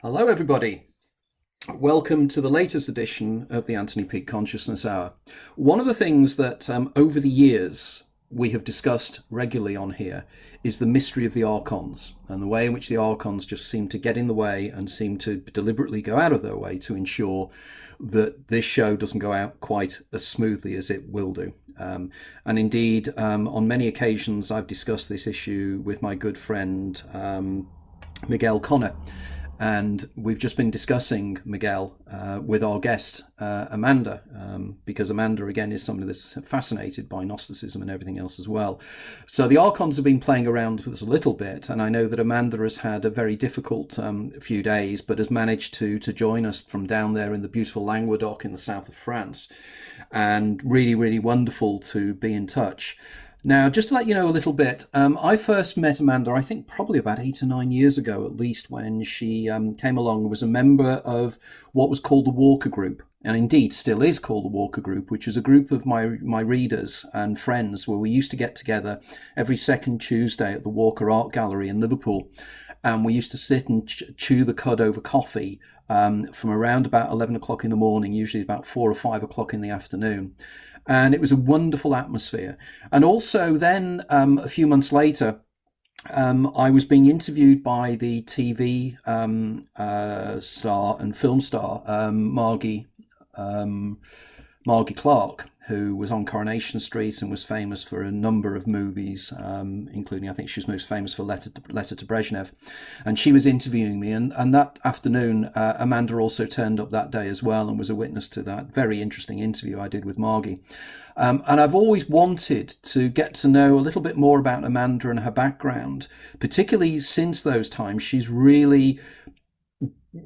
Hello, everybody. Welcome to the latest edition of the Anthony Peake Consciousness Hour. One of the things that over the years we have discussed regularly on here is the mystery of the archons and the way in which the archons just seem to get in the way and seem to deliberately go out of their way to ensure that this show doesn't go out quite as smoothly as it will do. And indeed, on many occasions, I've discussed this issue with my good friend Miguel Connor. And we've just been discussing Miguel with our guest, Amanda, because Amanda, again, is somebody that's fascinated by Gnosticism and everything else as well. So the Archons have been playing around with us a little bit, and I know that Amanda has had a very difficult few days, but has managed to join us from down there in the beautiful Languedoc in the south of France. And really, really wonderful to be in touch. Now, just to let you know a little bit, I first met Amanda, I think probably about 8 or 9 years ago, at least, when she came along and was a member of what was called the Walker Group, and indeed still is called the Walker Group, which is a group of my readers and friends where we used to get together every second Tuesday at the Walker Art Gallery in Liverpool. And we used to sit and chew the cud over coffee from around about 11 o'clock in the morning, usually about 4 or 5 o'clock in the afternoon. And it was a wonderful atmosphere. And also then a few months later, I was being interviewed by the TV star and film star Margie Clark, who was on Coronation Street and was famous for a number of movies, including, I think she was most famous for Letter to Brezhnev. And she was interviewing me. And that afternoon, Amanda also turned up that day as well and was a witness to that very interesting interview I did with Margie. And I've always wanted to get to know a little bit more about Amanda and her background, particularly since those times. She's really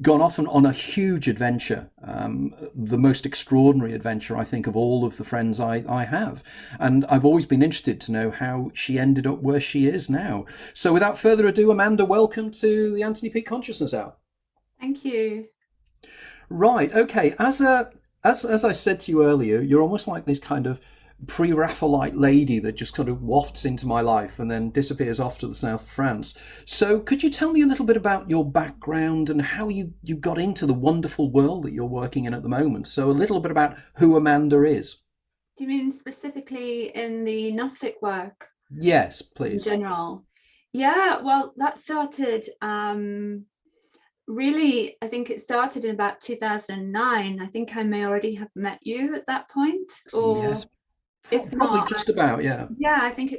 gone off on a huge adventure, the most extraordinary adventure, I think, of all of the friends I have. And I've always been interested to know how she ended up where she is now. So without further ado, Amanda, welcome to the Anthony Peake Consciousness Hour. Thank you. Right, okay. As I said to you earlier, you're almost like this kind of pre-Raphaelite lady that just kind of wafts into my life and then disappears off to the south of France. So could you tell me a little bit about your background and how you got into the wonderful world that you're working in at the moment? So a little bit about who Amanda is. Do you mean specifically in the Gnostic work? Yes, please. In general? Yeah, well, that started really, I think it started in about 2009. I think I may already have met you at that point, or yes. if Probably not, just about, yeah. Yeah, I think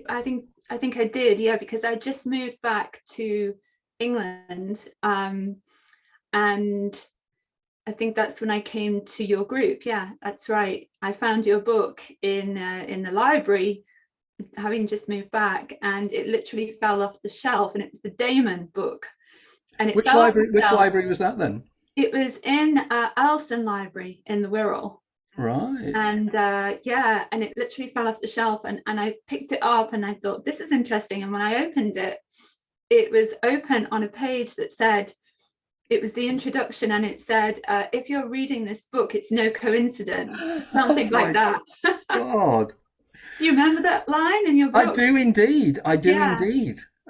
I did, yeah, because I just moved back to England, and I think that's when I came to your group. Yeah, that's right. I found your book in the library, having just moved back, and it literally fell off the shelf, and it was the Damon book. And Which library was that then? It was in Earlston Library in the Wirral. Right. And yeah, and it literally fell off the shelf, and I picked it up and I thought, this is interesting. And when I opened it, it was open on a page that said, it was the introduction, and it said, if you're reading this book, it's no coincidence, something like that. God. Do you remember that line in your book? I do indeed.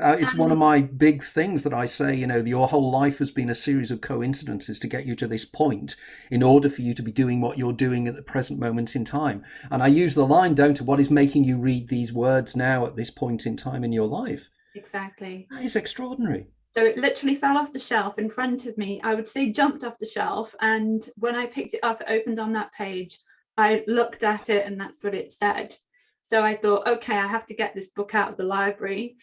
It's one of my big things that I say, your whole life has been a series of coincidences to get you to this point in order for you to be doing what you're doing at the present moment in time. And I use the line down to what is making you read these words now at this point in time in your life. Exactly. That is extraordinary. So it literally fell off the shelf in front of me. I would say jumped off the shelf. And when I picked it up, it opened on that page. I looked at it and that's what it said. So I thought, okay, I have to get this book out of the library.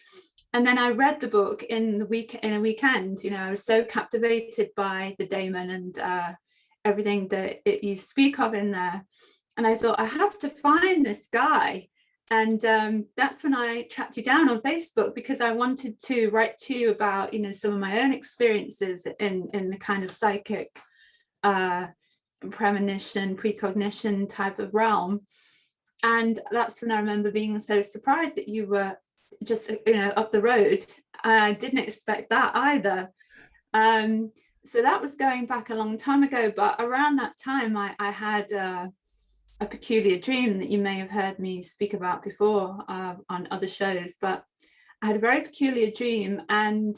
And then I read the book in a weekend. I was so captivated by the Damon and everything that you speak of in there. And I thought, I have to find this guy. And that's when I tracked you down on Facebook, because I wanted to write to you about, some of my own experiences in the kind of psychic premonition, precognition type of realm. And that's when I remember being so surprised that you were just up the road. I didn't expect that either. So that was going back a long time ago, but around that time I had a peculiar dream that you may have heard me speak about before on other shows. But I had a very peculiar dream, and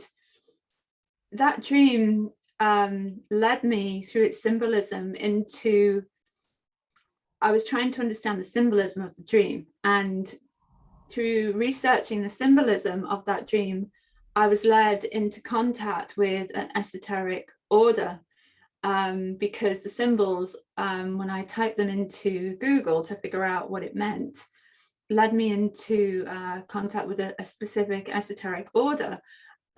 that dream led me through its symbolism into, I was trying to understand the symbolism of the dream, and through researching the symbolism of that dream, I was led into contact with an esoteric order, because the symbols, when I typed them into Google to figure out what it meant, led me into contact with a specific esoteric order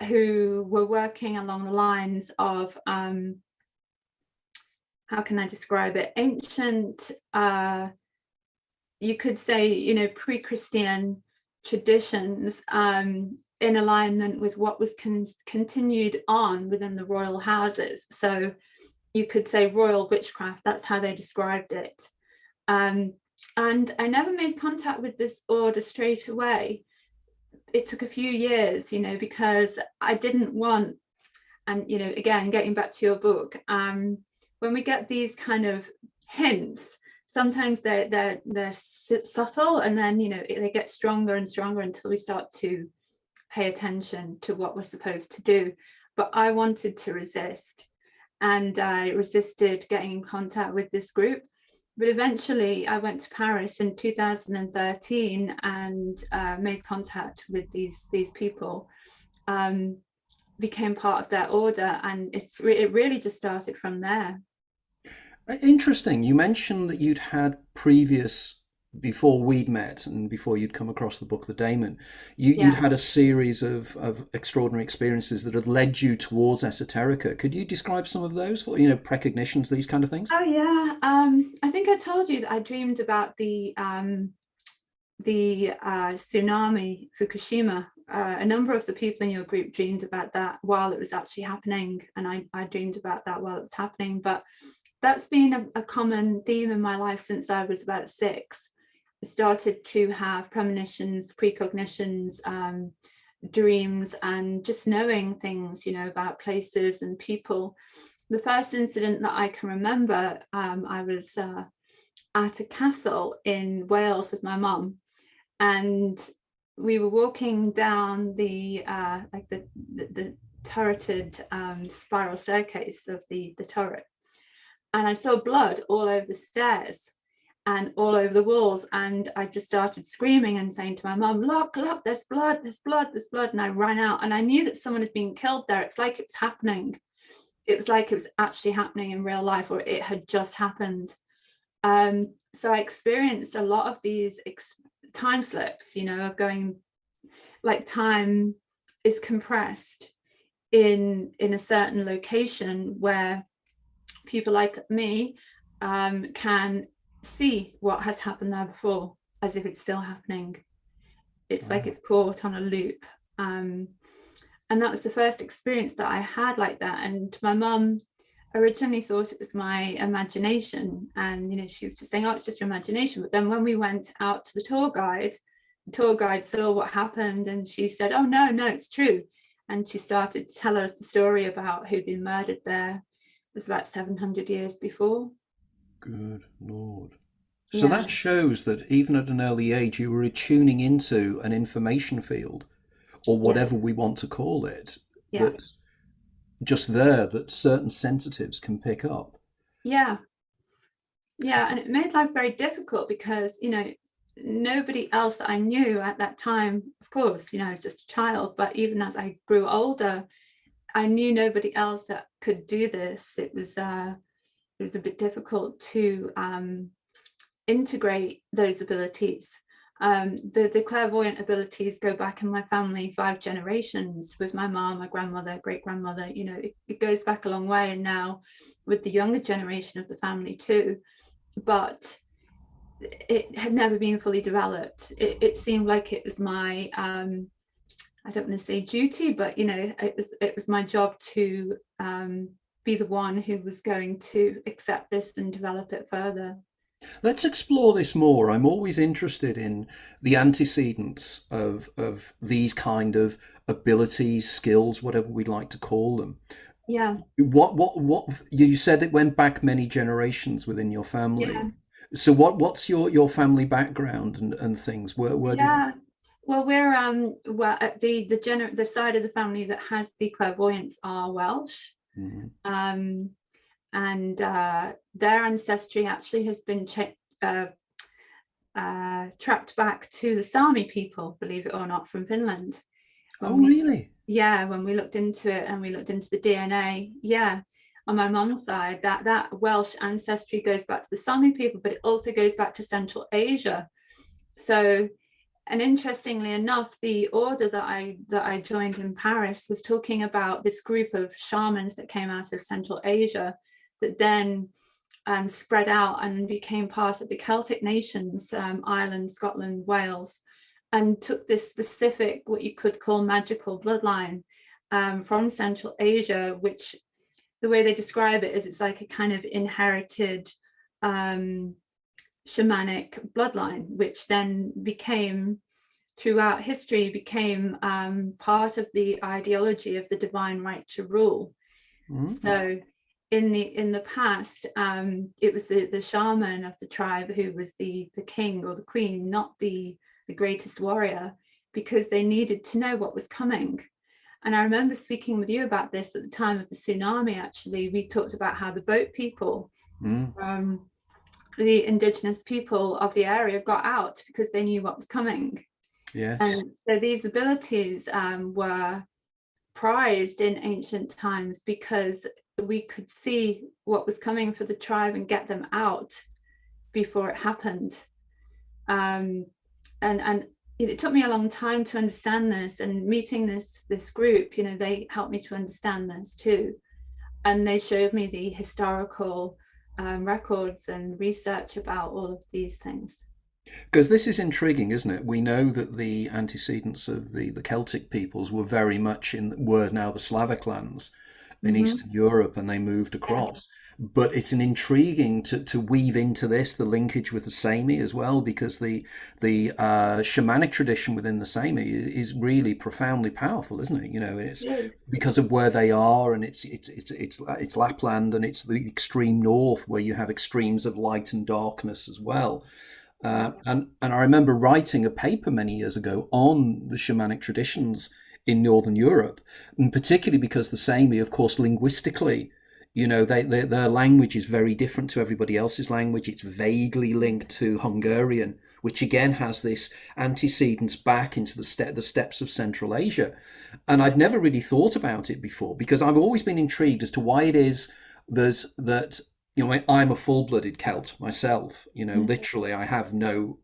who were working along the lines of, how can I describe it? Ancient, you could say, pre-Christian traditions, in alignment with what was continued on within the royal houses. So you could say royal witchcraft, that's how they described it. And I never made contact with this order straight away. It took a few years, because I didn't want, and, again, getting back to your book, when we get these kind of hints, sometimes they're subtle, and then, they get stronger and stronger until we start to pay attention to what we're supposed to do. But I wanted to resist, and I resisted getting in contact with this group. But eventually I went to Paris in 2013 and made contact with these people, became part of their order, and it really just started from there. Interesting. You mentioned that you'd had previous, before we'd met and before you'd come across the book The Daemon, you'd had a series of extraordinary experiences that had led you towards esoterica. Could you describe some of those, for precognitions, these kind of things? Oh yeah, I think I told you that I dreamed about the tsunami, Fukushima. A number of the people in your group dreamed about that while it was actually happening, and I dreamed about that while it was happening. But that's been a common theme in my life since I was about 6. I started to have premonitions, precognitions, dreams, and just knowing things, about places and people. The first incident that I can remember, I was at a castle in Wales with my mum, and we were walking down the turreted spiral staircase of the turret, and I saw blood all over the stairs and all over the walls, and I just started screaming and saying to my mum, look, there's blood, there's blood, there's blood. And I ran out, and I knew that someone had been killed there. It's like it's happening. It was like it was actually happening in real life, or it had just happened. So I experienced a lot of these time slips, of going, like, time is compressed in a certain location where people like me can see what has happened there before, as if it's still happening. It's like it's caught on a loop. And that was the first experience that I had like that. And my mum originally thought it was my imagination, and she was just saying, oh, it's just your imagination. But then when we went out to the tour guide saw what happened, and she said, oh no, it's true. And she started to tell us the story about who'd been murdered there. It was about 700 years before. Good Lord. So that shows that even at an early age, you were tuning into an information field, or whatever we want to call it, that's just there, that certain sensitives can pick up. Yeah, and it made life very difficult because, nobody else that I knew at that time, of course, I was just a child, but even as I grew older, I knew nobody else that could do this. It was a bit difficult to integrate those abilities. The clairvoyant abilities go back in my family 5 generations, with my mom, my grandmother, great grandmother. It goes back a long way, and now with the younger generation of the family too. But it had never been fully developed. It seemed like it was my I don't want to say duty, but it was my job to be the one who was going to accept this and develop it further. Let's explore this more. I'm always interested in the antecedents of these kind of abilities, skills, whatever we'd like to call them. Yeah. What you said it went back many generations within your family. Yeah. So what's your family background and things? Where Well, we're the side of the family that has the clairvoyance are Welsh. And their ancestry actually has been tracked back to the Sami people, believe it or not, from Finland. Really? Yeah, when we looked into it and we looked into the DNA, yeah, on my mom's side, that Welsh ancestry goes back to the Sami people, but it also goes back to Central Asia. So, and interestingly enough, the order that I joined in Paris was talking about this group of shamans that came out of Central Asia that then spread out and became part of the Celtic nations, Ireland, Scotland, Wales, and took this specific, what you could call magical bloodline from Central Asia, which the way they describe it is it's like a kind of inherited shamanic bloodline, which then became, throughout history, became part of the ideology of the divine right to rule. So in the past, it was the shaman of the tribe who was the king or the queen, not the greatest warrior, because they needed to know what was coming. And I remember speaking with you about this at the time of the tsunami. Actually, we talked about how the boat people, the indigenous people of the area, got out because they knew what was coming. Yes. And so these abilities were prized in ancient times because we could see what was coming for the tribe and get them out before it happened. And it took me a long time to understand this, and meeting this group, you know, they helped me to understand this too. And they showed me the historical records and research about all of these things. Because this is intriguing, isn't it? We know that the antecedents of the Celtic peoples were very much were now the Slavic lands in Eastern Europe, and they moved across. But it's an intriguing to weave into this the linkage with the Sami as well, because the shamanic tradition within the Sami is really profoundly powerful, isn't it? You know, it's because of where they are, and it's Lapland, and it's the extreme north where you have extremes of light and darkness as well. And I remember writing a paper many years ago on the shamanic traditions in Northern Europe, and particularly because the Sami, of course, linguistically, you know, their language is very different to everybody else's language. It's vaguely linked to Hungarian, which again has this antecedents back into the steppes of Central Asia. And I'd never really thought about it before, because I've always been intrigued as to why it is that, you know, I'm a full-blooded Celt myself. You know, literally, I have no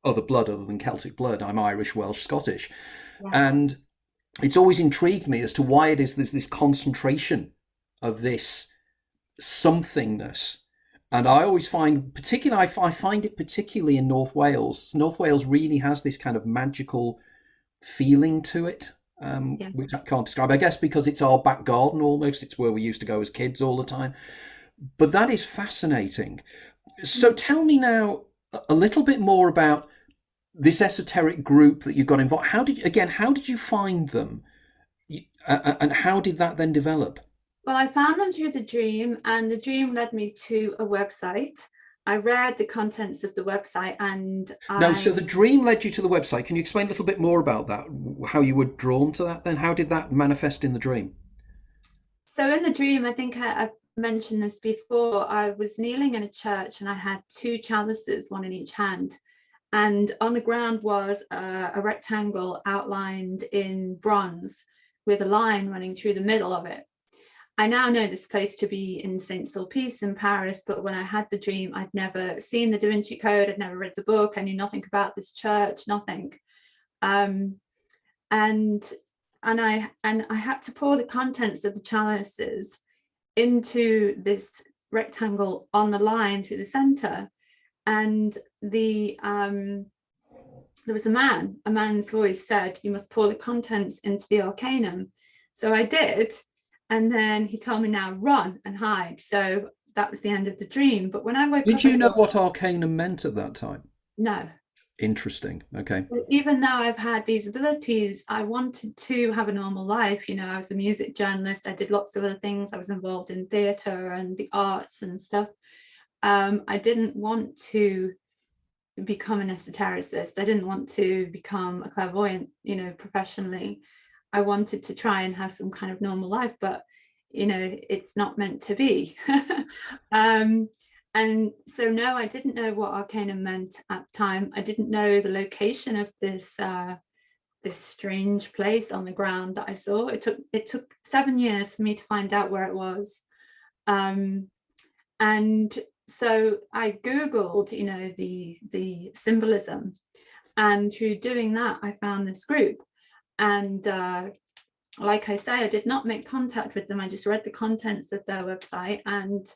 other blood other than Celtic blood. I'm Irish, Welsh, Scottish. And it's always intrigued me as to why it is there's this concentration of this somethingness. And I always find, particularly, I find it particularly in North Wales. North Wales really has this kind of magical feeling to it, which I can't describe. I guess because it's our back garden almost. It's where we used to go as kids all the time. But that is fascinating. So tell me now a little bit more about this esoteric group that you got involved. How did you find them? And how did that then develop? Well, I found them through the dream, and the dream led me to a website. I read the contents of the website, and so the dream led you to the website. Can you explain a little bit more about that? How you were drawn to that then? How did that manifest in the dream? So in the dream, I think I've mentioned this before, I was kneeling in a church and I had two chalices, one in each hand. And on the ground was a rectangle outlined in bronze with a line running through the middle of it. I now know this place to be in Saint Sulpice in Paris, but when I had the dream, I'd never seen the Da Vinci Code, I'd never read the book, I knew nothing about this church, nothing. And I had to pour the contents of the chalices into this rectangle on the line through the center. And there was a man's voice said, "You must pour the contents into the arcanum." So I did. And then he told me, "Now run and hide." So that was the end of the dream. But when I woke up... Did you know what arcanum meant at that time? No. Interesting. Okay. Even though I've had these abilities, I wanted to have a normal life. You know, I was a music journalist. I did lots of other things. I was involved in theatre and the arts and stuff. I didn't want to become an esotericist. I didn't want to become a clairvoyant, you know, professionally. I wanted to try and have some kind of normal life. But it's not meant to be. And so no, I didn't know what arcanum meant at the time. I didn't know the location of this this strange place on the ground that I saw. It took 7 years for me to find out where it was. And so I Googled, the symbolism, and through doing that, I found this group. And like I say, I did not make contact with them. I just read the contents of their website and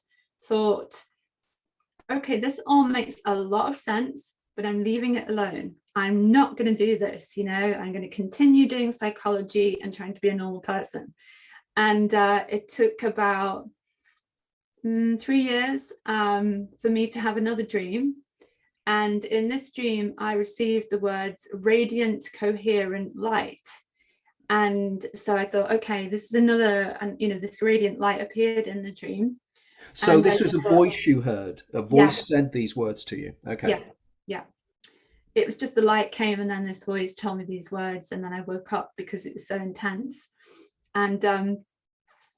thought, okay, this all makes a lot of sense, but I'm leaving it alone. I'm not going to do this, I'm going to continue doing psychology and trying to be a normal person. And it took about 3 years for me to have another dream. And in this dream, I received the words radiant, coherent light. And so I thought, okay, this is another, and this radiant light appeared in the dream. So this was a voice you heard. A voice said these words to you. Okay. Yeah. It was just the light came, and then this voice told me these words, and then I woke up because it was so intense. And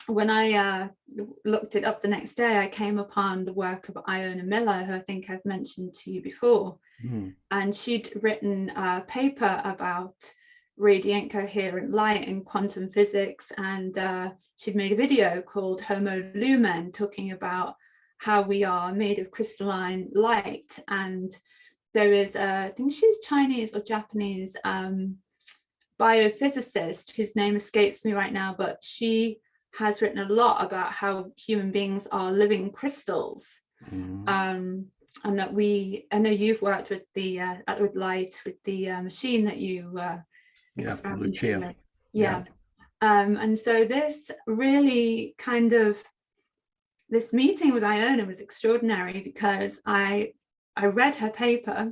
when I looked it up the next day, I came upon the work of Iona Miller, who I think I've mentioned to you before. And she'd written a paper about radiant coherent light in quantum physics, and she'd made a video called Homo Lumen, talking about how we are made of crystalline light. And there is I think she's Chinese or Japanese biophysicist whose name escapes me right now, but she has written a lot about how human beings are living crystals. And that I know you've worked with the with light, with the machine that you Lucia. And so this really this meeting with Iona was extraordinary, because I read her paper,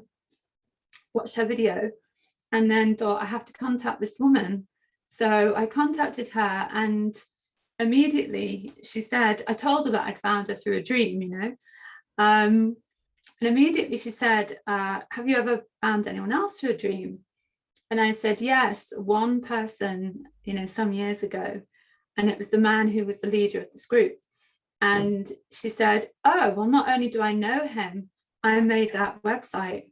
watched her video, and then thought, I have to contact this woman. So I contacted her, and immediately she said, I told her that I'd found her through a dream, and immediately she said, have you ever found anyone else through a dream? And I said, yes, one person, some years ago. And it was the man who was the leader of this group. And she said, oh, well, not only do I know him, I made that website.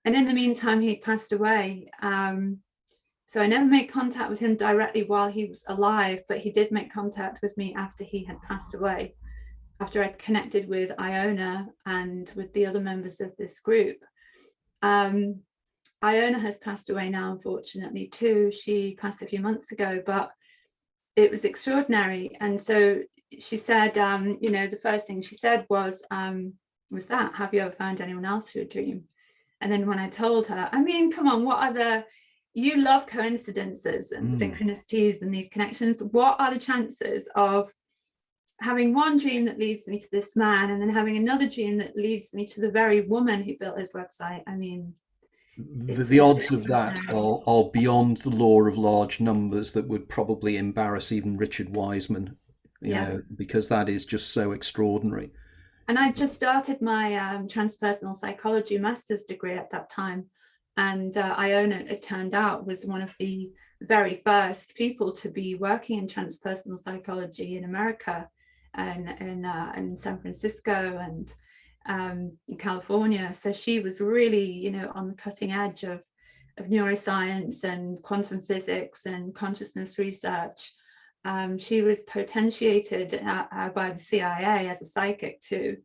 And in the meantime, he passed away. So I never made contact with him directly while he was alive, but he did make contact with me after he had passed away, after I'd connected with Iona and with the other members of this group. Iona has passed away now, unfortunately, too. She passed a few months ago, but it was extraordinary. And so she said, the first thing she said was that, have you ever found anyone else through a dream? And then when I told her, I mean, come on, you love coincidences and synchronicities and these connections. What are the chances of having one dream that leads me to this man, and then having another dream that leads me to the very woman who built his website? I mean, the odds of that are beyond the law of large numbers that would probably embarrass even Richard Wiseman, because that is just so extraordinary. And I just started my transpersonal psychology master's degree at that time. And Iona, it turned out, was one of the very first people to be working in transpersonal psychology in America, and in San Francisco and in California. So she was really, on the cutting edge of neuroscience and quantum physics and consciousness research. She was potentiated by the CIA as a psychic too,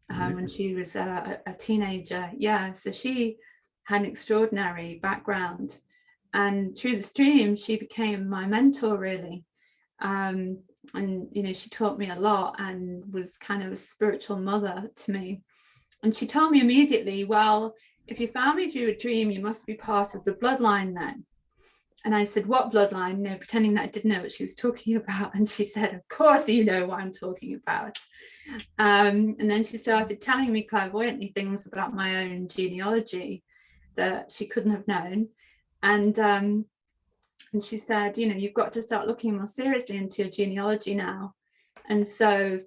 when she was a teenager. So she had an extraordinary background, and through the stream she became my mentor, really. And she taught me a lot and was kind of a spiritual mother to me. And she told me immediately, well, if you found me through a dream, you must be part of the bloodline then. And I said, what bloodline? Pretending that I didn't know what she was talking about. And she said, of course you know what I'm talking about. And then she started telling me clairvoyantly things about my own genealogy that she couldn't have known. And she said, you've got to start looking more seriously into your genealogy now. And so,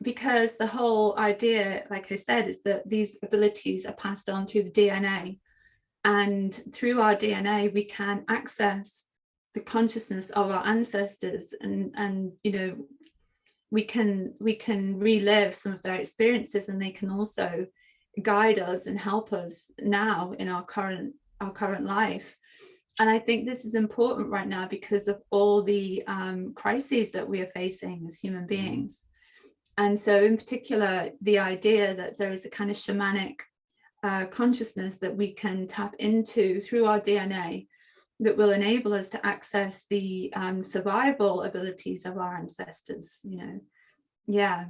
because the whole idea, like I said, is that these abilities are passed on through the DNA. And through our DNA, we can access the consciousness of our ancestors, and you know, we can relive some of their experiences, and they can also guide us and help us now in our current life. And I think this is important right now because of all the crises that we are facing as human beings. And so in particular, the idea that there is a kind of shamanic consciousness that we can tap into through our DNA that will enable us to access the survival abilities of our ancestors, you know. Yeah.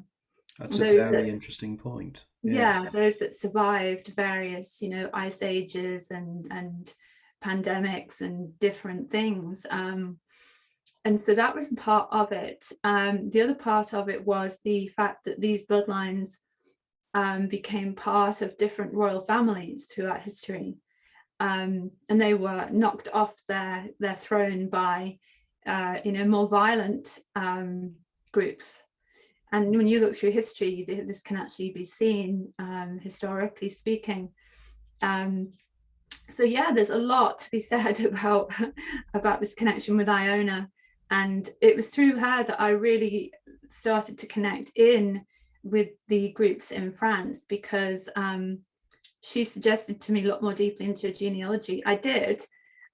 That's a very interesting point. Yeah, those that survived various, you know, ice ages and pandemics and different things. And so that was part of it. The other part of it was the fact that these bloodlines became part of different royal families throughout history. And they were knocked off their throne by, you know, more violent groups. And when you look through history, this can actually be seen, historically speaking. So yeah, there's a lot to be said about this connection with Iona. And it was through her that I really started to connect in with the groups in France, because she suggested to me look more deeply into genealogy. I did.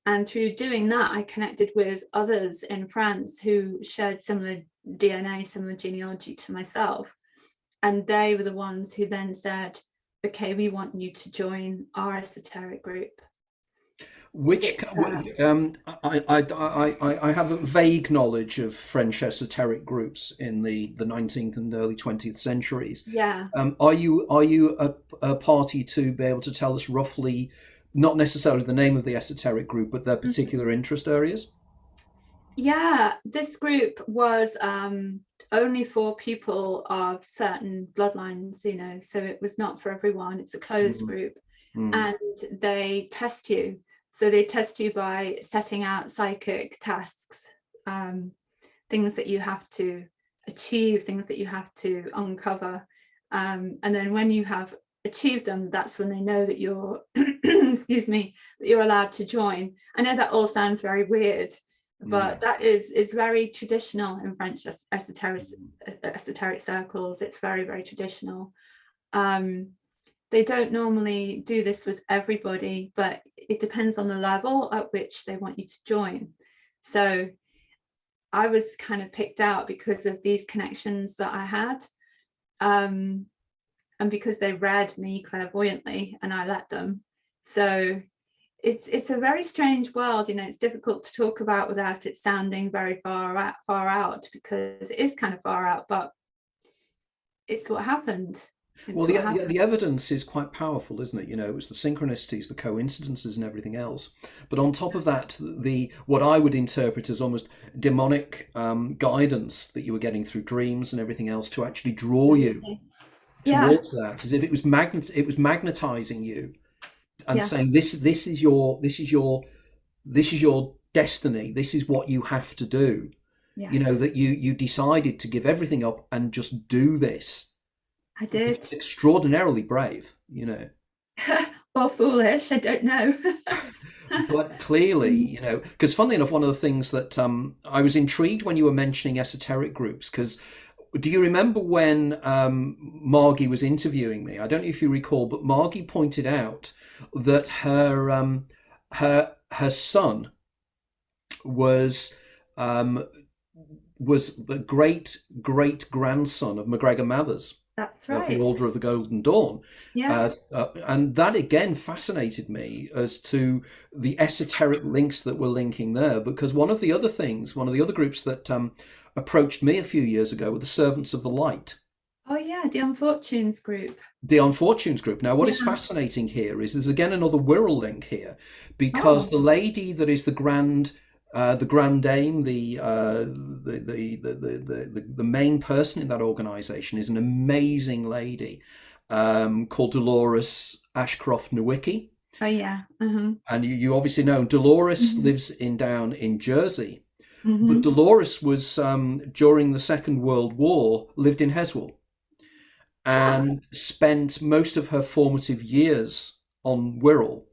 And through doing that, I connected with others in France who shared similar DNA, similar genealogy to myself. And they were the ones who then said, okay, we want you to join our esoteric group. Which I have a vague knowledge of French esoteric groups in the 19th and early 20th centuries. Yeah. Are you a party to be able to tell us roughly, not necessarily the name of the esoteric group, but their particular interest areas? Yeah, this group was only for people of certain bloodlines, you know, so it was not for everyone. It's a closed group, and they test you. So they test you by setting out psychic tasks, things that you have to achieve, things that you have to uncover. And then when you have achieved them, that's when they know that you're, excuse me, that you're allowed to join. I know that all sounds very weird, but that is very traditional in French esoteric circles. It's very, very traditional. They don't normally do this with everybody, but it depends on the level at which they want you to join. So I was kind of picked out because of these connections that I had, and because they read me clairvoyantly and I let them. So it's a very strange world, you know. It's difficult to talk about without it sounding very far out, because it is kind of far out, but it's what happened. Well, the evidence is quite powerful, isn't it? You know, it was the synchronicities, the coincidences, and everything else. But on top of that, what I would interpret as almost demonic guidance that you were getting through dreams and everything else to actually draw you towards that, as if it was magnetizing you and saying this is your destiny. This is what you have to do. You know, that you decided to give everything up and just do this. I did. It's extraordinarily brave, you know. Or foolish, I don't know. But clearly, you know, because funnily enough, one of the things that I was intrigued when you were mentioning esoteric groups, because do you remember when Margie was interviewing me? I don't know if you recall, but Margie pointed out that her son was the great grandson of MacGregor Mathers. That's right. Of the Order of the Golden Dawn. Yeah. And that again fascinated me as to the esoteric links that were linking there, because one of the other groups that approached me a few years ago were the Servants of the Light. Oh yeah, the Unfortunes group. The Unfortunes group. Now, what is fascinating here is there's again another Wirral link here, because the lady that is the grand dame, the main person in that organization, is an amazing lady called Dolores Ashcroft Nowicki. Oh yeah. And you obviously know Dolores lives down in Jersey, but Dolores was during the Second World War lived in Heswall and spent most of her formative years on Wirral,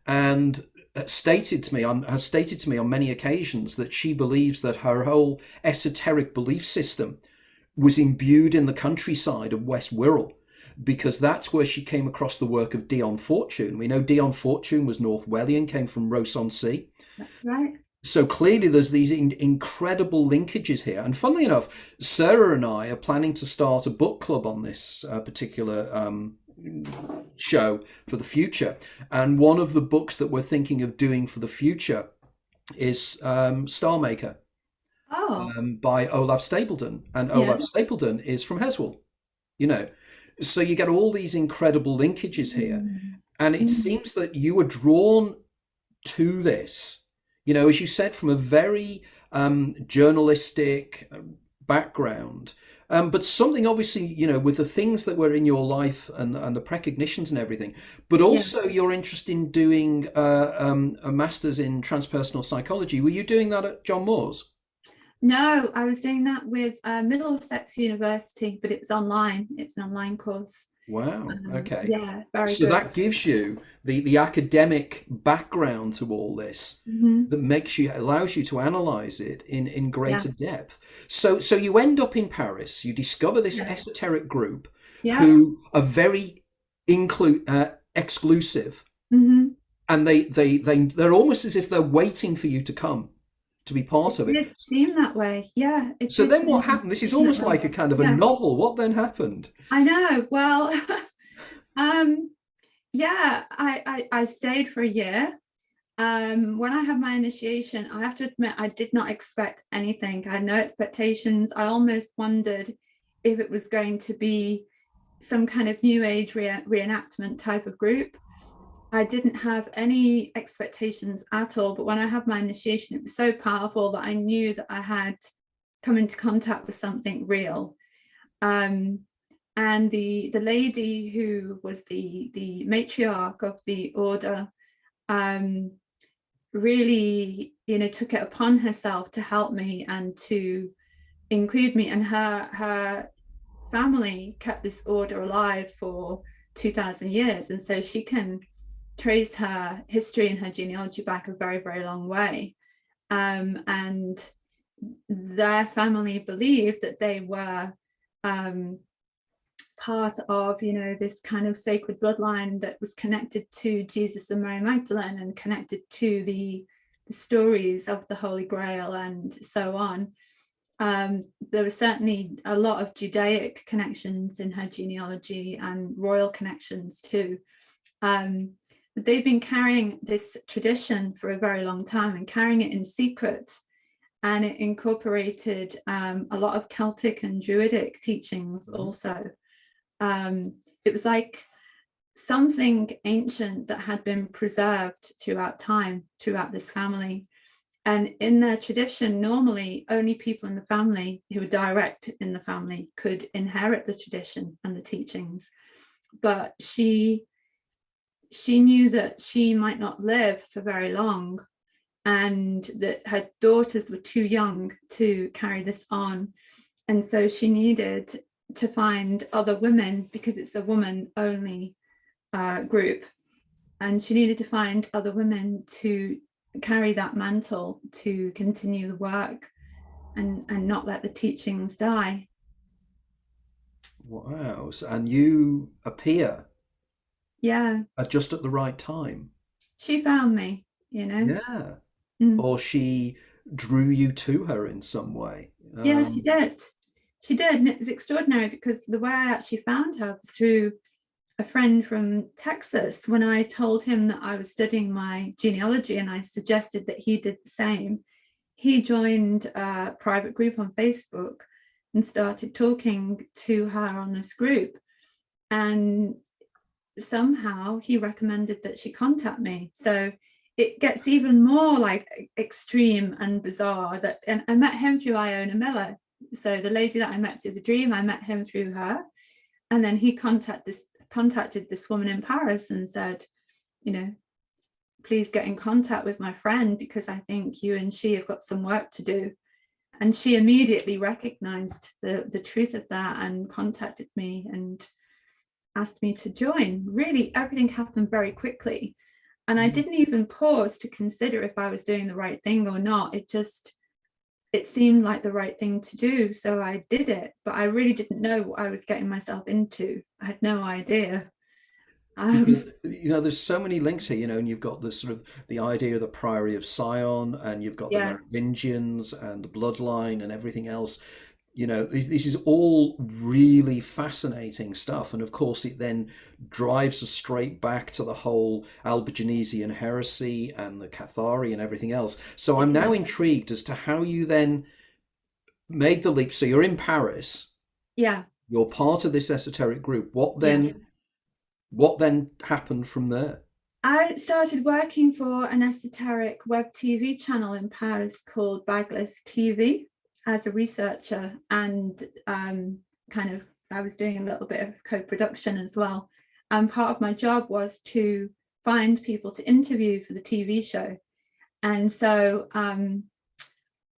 and has stated to me on many occasions that she believes that her whole esoteric belief system was imbued in the countryside of West Wirral, because that's where she came across the work of Dion Fortune. We know Dion Fortune was North Wellian, came from Rhesus. That's right. So clearly there's these incredible linkages here. And funnily enough, Sarah and I are planning to start a book club on this particular show for the future. And one of the books that we're thinking of doing for the future is Star Maker by Olaf Stapledon. And Olaf Stapledon is from Heswall, you know. So you get all these incredible linkages here. And it seems that you were drawn to this, you know, as you said, from a very journalistic background, but something obviously, you know, with the things that were in your life and the precognitions and everything, but also your interest in doing a master's in transpersonal psychology. Were you doing that at John Moores? No, I was doing that with Middlesex University, but it was online. It's an online course. Wow. Okay. Yeah, very so good. That gives you the academic background to all this that allows you to analyze it in greater depth. So you end up in Paris, you discover this esoteric group who are very exclusive, and they're almost as if they're waiting for you to come to be part of it. It seemed that way, yeah. So then what happened? This is almost like a kind of a novel. What then happened? I know. Well, I stayed for a year. When I had my initiation, I have to admit, I did not expect anything. I had no expectations. I almost wondered if it was going to be some kind of New Age reenactment type of group. I didn't have any expectations at all, but when I had my initiation, it was so powerful that I knew that I had come into contact with something real. And the lady who was the matriarch of the order really, you know, took it upon herself to help me and to include me. And her family kept this order alive for 2,000 years, and so she can trace her history and her genealogy back a very, very long way. And their family believed that they were part of, you know, this kind of sacred bloodline that was connected to Jesus and Mary Magdalene and connected to the stories of the Holy Grail and so on. There was certainly a lot of Judaic connections in her genealogy and royal connections too. But they've been carrying this tradition for a very long time and carrying it in secret. And it incorporated a lot of Celtic and Druidic teachings also. It was like something ancient that had been preserved throughout time, throughout this family. And in their tradition, normally only people in the family who were direct in the family could inherit the tradition and the teachings. But she knew that she might not live for very long, and that her daughters were too young to carry this on. And so she needed to find other women, because it's a woman-only group, and she needed to find other women to carry that mantle, to continue the work and not let the teachings die. Wow. And you appear just at the right time. She found me, you know. Or she drew you to her in some way. She did, and it was extraordinary, because the way I actually found her was through a friend from Texas. When I told him that I was studying my genealogy and I suggested that he did the same, he joined a private group on Facebook and started talking to her on this group, and somehow he recommended that she contact me. So it gets even more like extreme and bizarre. And I met him through Iona Miller. So the lady that I met through the dream, I met him through her, and then he contacted this woman in Paris and said, you know, please get in contact with my friend, because I think you and she have got some work to do. And she immediately recognized the truth of that and contacted me and asked me to join. Really, everything happened very quickly. And I didn't even pause to consider if I was doing the right thing or not. It seemed like the right thing to do. So I did it, but I really didn't know what I was getting myself into. I had no idea. Because there's so many links here, and you've got this sort of the idea of the Priory of Sion, and you've got the Yeah, Merovingians and the Bloodline and everything else. This is all really fascinating stuff, and of course it then drives us straight back to the whole Albigenesian heresy and the Cathari and everything else. So I'm now intrigued as to how you then made the leap. So you're in Paris, yeah. you're part of this esoteric group. What Yeah. then happened from there? I started working for an esoteric web TV channel in Paris called Bagless TV as a researcher, and I was doing a little bit of co-production as well. And part of my job was to find people to interview for the TV show. And so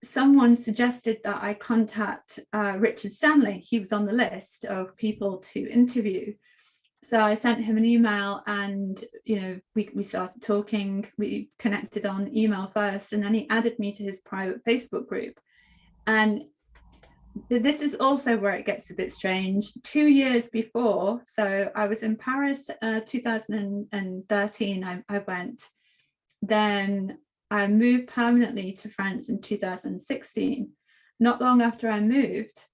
someone suggested that I contact Richard Stanley. He was on the list of people to interview. So I sent him an email, and we started talking. We connected on email first, and then he added me to his private Facebook group. And this is also where it gets a bit strange. 2 years before, so I was in Paris 2013, I went. Then I moved permanently to France in 2016. Not long after I moved,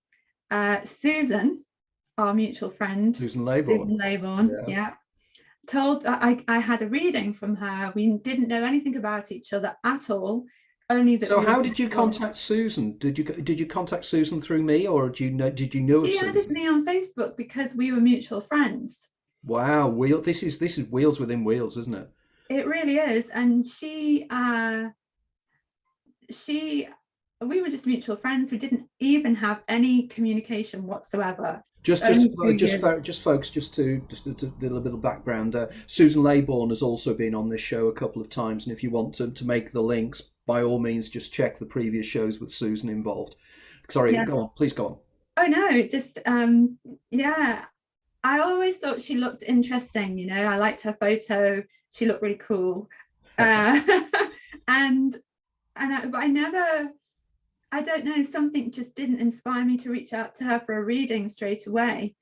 Susan, our mutual friend, Susan Laybourne, yeah, told I had a reading from her. We didn't know anything about each other at all. Only that. So how did you contact Susan? Did you contact Susan through me, or did you know of She Susan? added me on Facebook because we were mutual friends. Wow, this is wheels within wheels, isn't it? It really is. And we were just mutual friends. We didn't even have any communication whatsoever. Just folks, just to do a little bit of background. Susan Laybourne has also been on this show a couple of times, and if you want to make the links, by all means, just check the previous shows with Susan involved. Sorry, yeah. Go on, please go on. Oh no, just yeah. I always thought she looked interesting. I liked her photo. She looked really cool, and I never. I don't know, something just didn't inspire me to reach out to her for a reading straight away.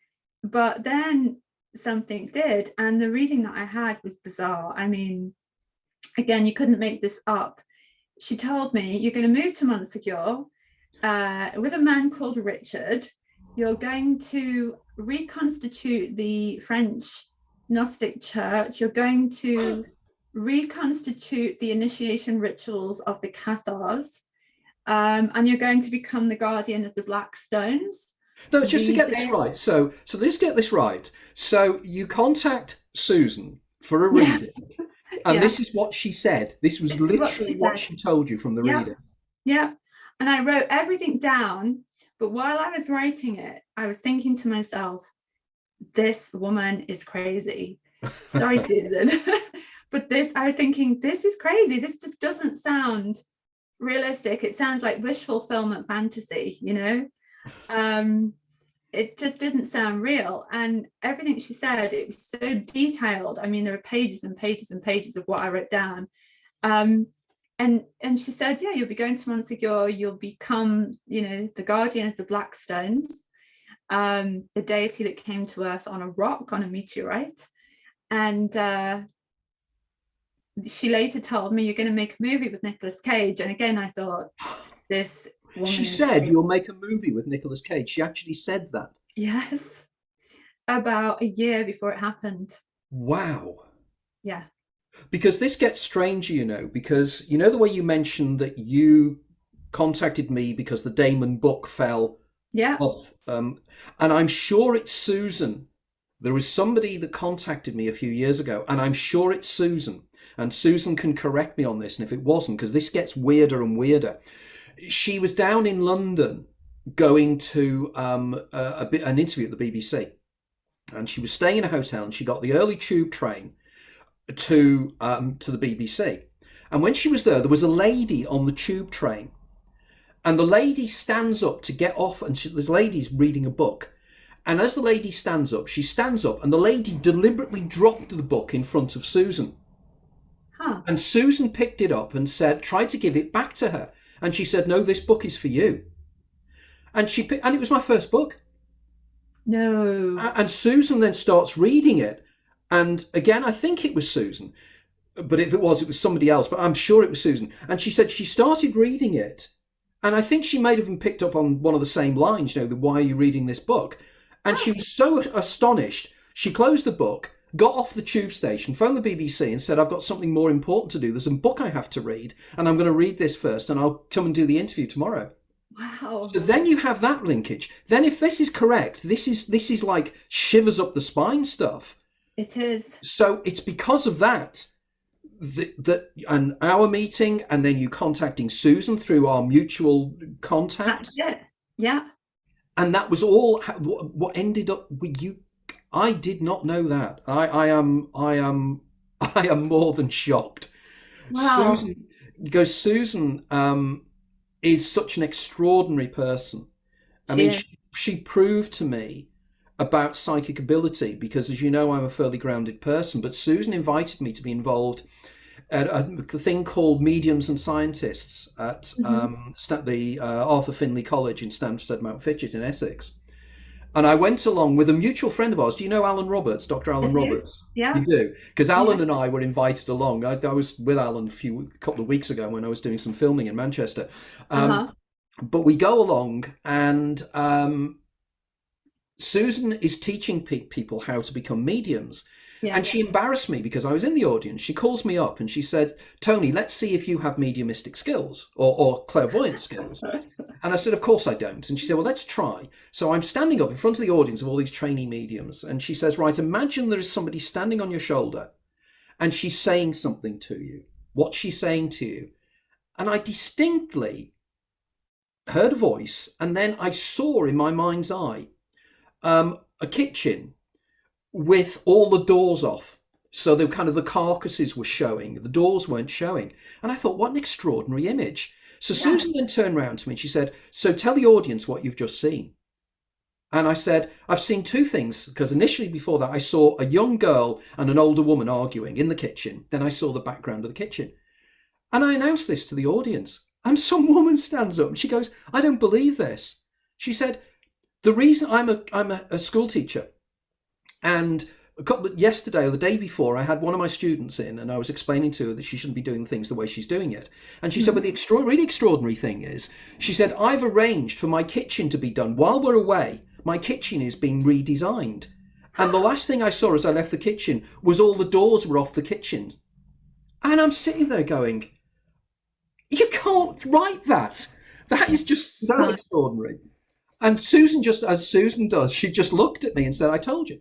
But then something did, and the reading that I had was bizarre. I mean, again, you couldn't make this up. She told me, you're going to move to Montségur with a man called Richard. You're going to reconstitute the French Gnostic Church. You're going to reconstitute the initiation rituals of the Cathars. And you're going to become the guardian of the Black Stones. No, just to get this right. So let's get this right. So you contact Susan for a reading, and this is what she said. This was literally what she told you from the reading. Yeah, and I wrote everything down. But while I was writing it, I was thinking to myself, "This woman is crazy." Sorry, Susan, but I was thinking, this is crazy. This just doesn't sound realistic. It sounds like wish fulfillment fantasy, it just didn't sound real. And everything she said, it was so detailed. I mean, there are pages and pages and pages of what I wrote down. And she said, yeah, you'll be going to Montségur, you'll become the guardian of the Black Stones, the deity that came to earth on a rock, on a meteorite. And she later told me, you're going to make a movie with Nicolas Cage. And again, I thought, this woman. She said, you'll make a movie with Nicolas Cage. She actually said that. Yes. About a year before it happened. Wow. Yeah. Because this gets stranger, because the way you mentioned that you contacted me because the Damon book fell off. And I'm sure it's Susan. There was somebody that contacted me a few years ago, and I'm sure it's Susan. And Susan can correct me on this, and if it wasn't, because this gets weirder and weirder. She was down in London going to an interview at the BBC, and she was staying in a hotel, and she got the early tube train to the BBC. And when she was there was a lady on the tube train, and the lady stands up to get off, and the lady's reading a book. And as the lady stands up, she stands up, and the lady deliberately dropped the book in front of Susan. And Susan picked it up and tried to give it back to her. And she said, no, this book is for you. And and it was my first book. No. And Susan then starts reading it. And again, I think it was Susan. But if it was somebody else. But I'm sure it was Susan. And she said she started reading it. And I think she may have even picked up on one of the same lines, why are you reading this book? And she was so astonished. She closed the book, got off the tube station, phoned the BBC and said, I've got something more important to do. There's a book I have to read. And I'm going to read this first and I'll come and do the interview tomorrow. Wow. So then you have that linkage. Then if this is correct, this is like shivers up the spine stuff. It is. So it's because of that and our meeting, and then you contacting Susan through our mutual contact. That's it. Yeah. And that was all what ended up with you. I did not know that. I am more than shocked. Wow. Susan is such an extraordinary person. I mean, she proved to me about psychic ability, because as you know, I'm a fairly grounded person, but Susan invited me to be involved at a thing called Mediums and Scientists at the Arthur Findlay College in Stansted Mount Fitchett in Essex. And I went along with a mutual friend of ours. Do you know Alan Roberts, Dr. Alan Roberts? Yeah. You do? Because Alan and I were invited along. I was with Alan a couple of weeks ago when I was doing some filming in Manchester. But we go along and Susan is teaching people how to become mediums. Yeah. And she embarrassed me because I was in the audience. She calls me up and she said, Tony, let's see if you have mediumistic skills or clairvoyant skills. And I said, of course I don't. And she said, well, let's try. So I'm standing up in front of the audience of all these trainee mediums. And she says, right, imagine there is somebody standing on your shoulder and she's saying something to you. What's she saying to you? And I distinctly heard a voice. And then I saw in my mind's eye a kitchen with all the doors off. So the carcasses were showing, the doors weren't showing. And I thought, what an extraordinary image. So Susan then turned around to me and she said, so tell the audience what you've just seen. And I said, I've seen two things, because initially before that, I saw a young girl and an older woman arguing in the kitchen. Then I saw the background of the kitchen. And I announced this to the audience. And some woman stands up and she goes, I don't believe this. She said, the reason I'm a school teacher, and yesterday or the day before, I had one of my students in and I was explaining to her that she shouldn't be doing things the way she's doing it. And she said, but the really extraordinary thing is, she said, I've arranged for my kitchen to be done while we're away. My kitchen is being redesigned. And the last thing I saw as I left the kitchen was all the doors were off the kitchen. And I'm sitting there going, you can't write that. That is just so extraordinary. And Susan, just as Susan does, she just looked at me and said, I told you.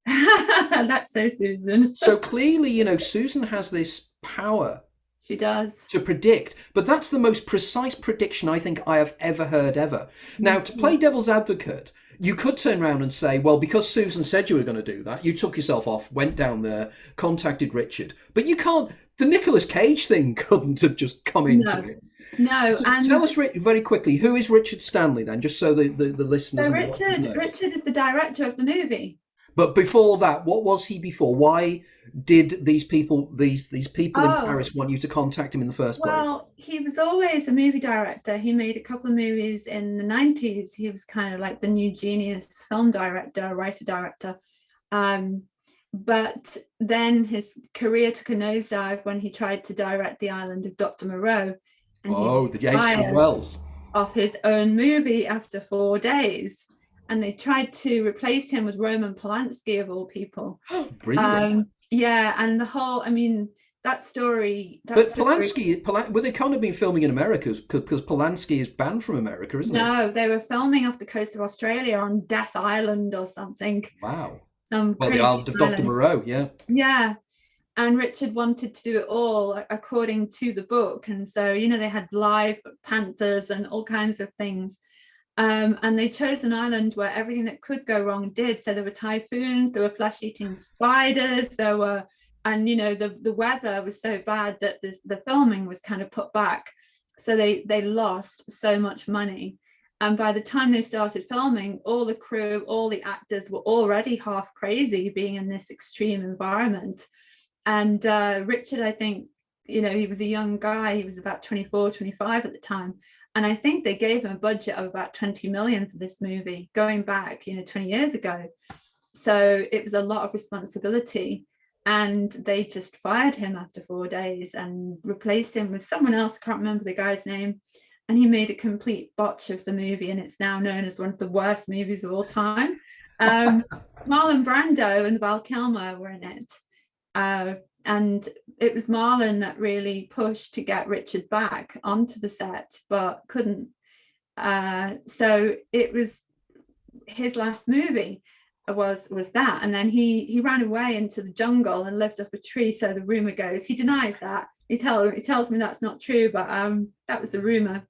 That's so Susan. So clearly, Susan has this power. She does. To predict. But that's the most precise prediction I think I have ever heard ever. Now, to play devil's advocate, you could turn around and say, well, because Susan said you were going to do that, you took yourself off, went down there, contacted Richard. But you can't, the Nicolas Cage thing couldn't have just come into it. No. So and tell us very quickly, who is Richard Stanley then, just so the listeners know. Richard is the director of the movie. But before that, what was he before? Why did these people in Paris want you to contact him in the first place? Well, he was always a movie director. He made a couple of movies in the 90s. He was kind of like the new genius film director, writer-director. But then his career took a nosedive when he tried to direct The Island of Dr. Moreau. And the H.G. Wells. Of his own movie after 4 days. And they tried to replace him with Roman Polanski, of all people. Brilliant. And the whole, that story. But Polanski, well, they can't have been filming in America because Polanski is banned from America, isn't it? No, they were filming off the coast of Australia on Death Island or something. Wow. The Island of Dr. Moreau, yeah. Yeah. And Richard wanted to do it all according to the book. And so, they had live panthers and all kinds of things. And they chose an island where everything that could go wrong did. So there were typhoons, there were flesh-eating spiders, the weather was so bad that the filming was kind of put back. So they lost so much money. And by the time they started filming, all the crew, all the actors were already half crazy being in this extreme environment. And Richard, I think, you know, he was a young guy. He was about 24, 25 at the time. And I think they gave him a budget of about 20 million for this movie, going back, you know, 20 years ago. So it was a lot of responsibility. And they just fired him after 4 days and replaced him with someone else. I can't remember the guy's name. And he made a complete botch of the movie. And it's now known as one of the worst movies of all time. Marlon Brando and Val Kilmer were in it. And it was Marlon that really pushed to get Richard back onto the set, but couldn't. So it was his last movie was that. And then he ran away into the jungle and lived up a tree, so the rumor goes. He denies that. He tells me that's not true, but that was the rumor.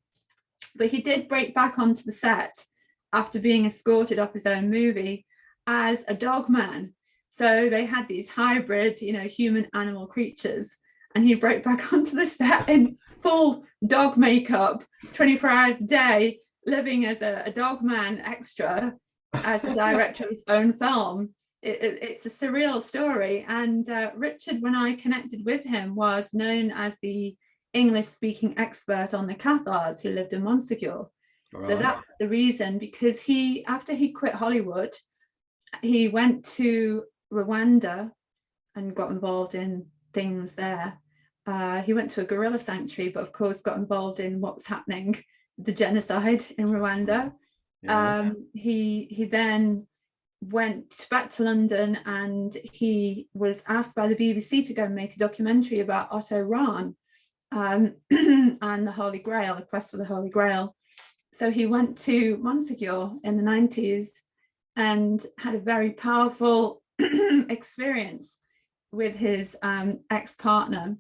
But he did break back onto the set after being escorted off his own movie as a dog man. So they had these hybrid, you know, human animal creatures, and he broke back onto the set in full dog makeup, 24 hours a day, living as a dog man extra, as the director of his own film. It's a surreal story. And Richard, when I connected with him, was known as the English-speaking expert on the Cathars who lived in Montségur. Right. So that's the reason, because after he quit Hollywood, he went to Rwanda and got involved in things there. He went to a guerrilla sanctuary, but of course got involved in what was happening, the genocide in Rwanda. Yeah. He then went back to London, and he was asked by the BBC to go and make a documentary about Otto Rahn and the Holy Grail, the quest for the Holy Grail. So he went to Montségur in the 90s and had a very powerful experience with his ex-partner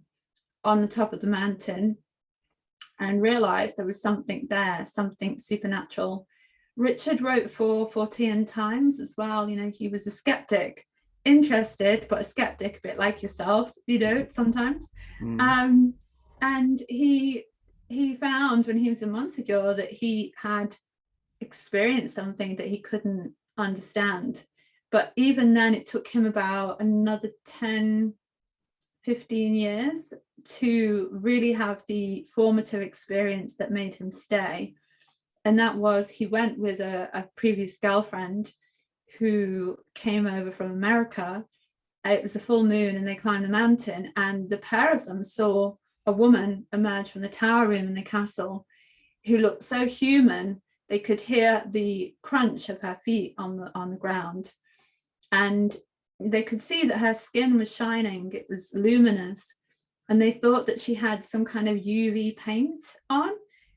on the top of the mountain, and realized there was something there, something supernatural. Richard wrote for Fortean Times as well. You know, he was a skeptic, interested, but a skeptic, a bit like yourselves, you know, sometimes. And he found when he was in Montségur that he had experienced something that he couldn't understand. But even then, it took him about another 10, 15 years to really have the formative experience that made him stay. And that was, he went with a previous girlfriend who came over from America. It was a full moon and they climbed the mountain, and the pair of them saw a woman emerge from the tower room in the castle who looked so human, they could hear the crunch of her feet on the ground. And they could see that her skin was shining, it was luminous, and they thought that she had some kind of UV paint on,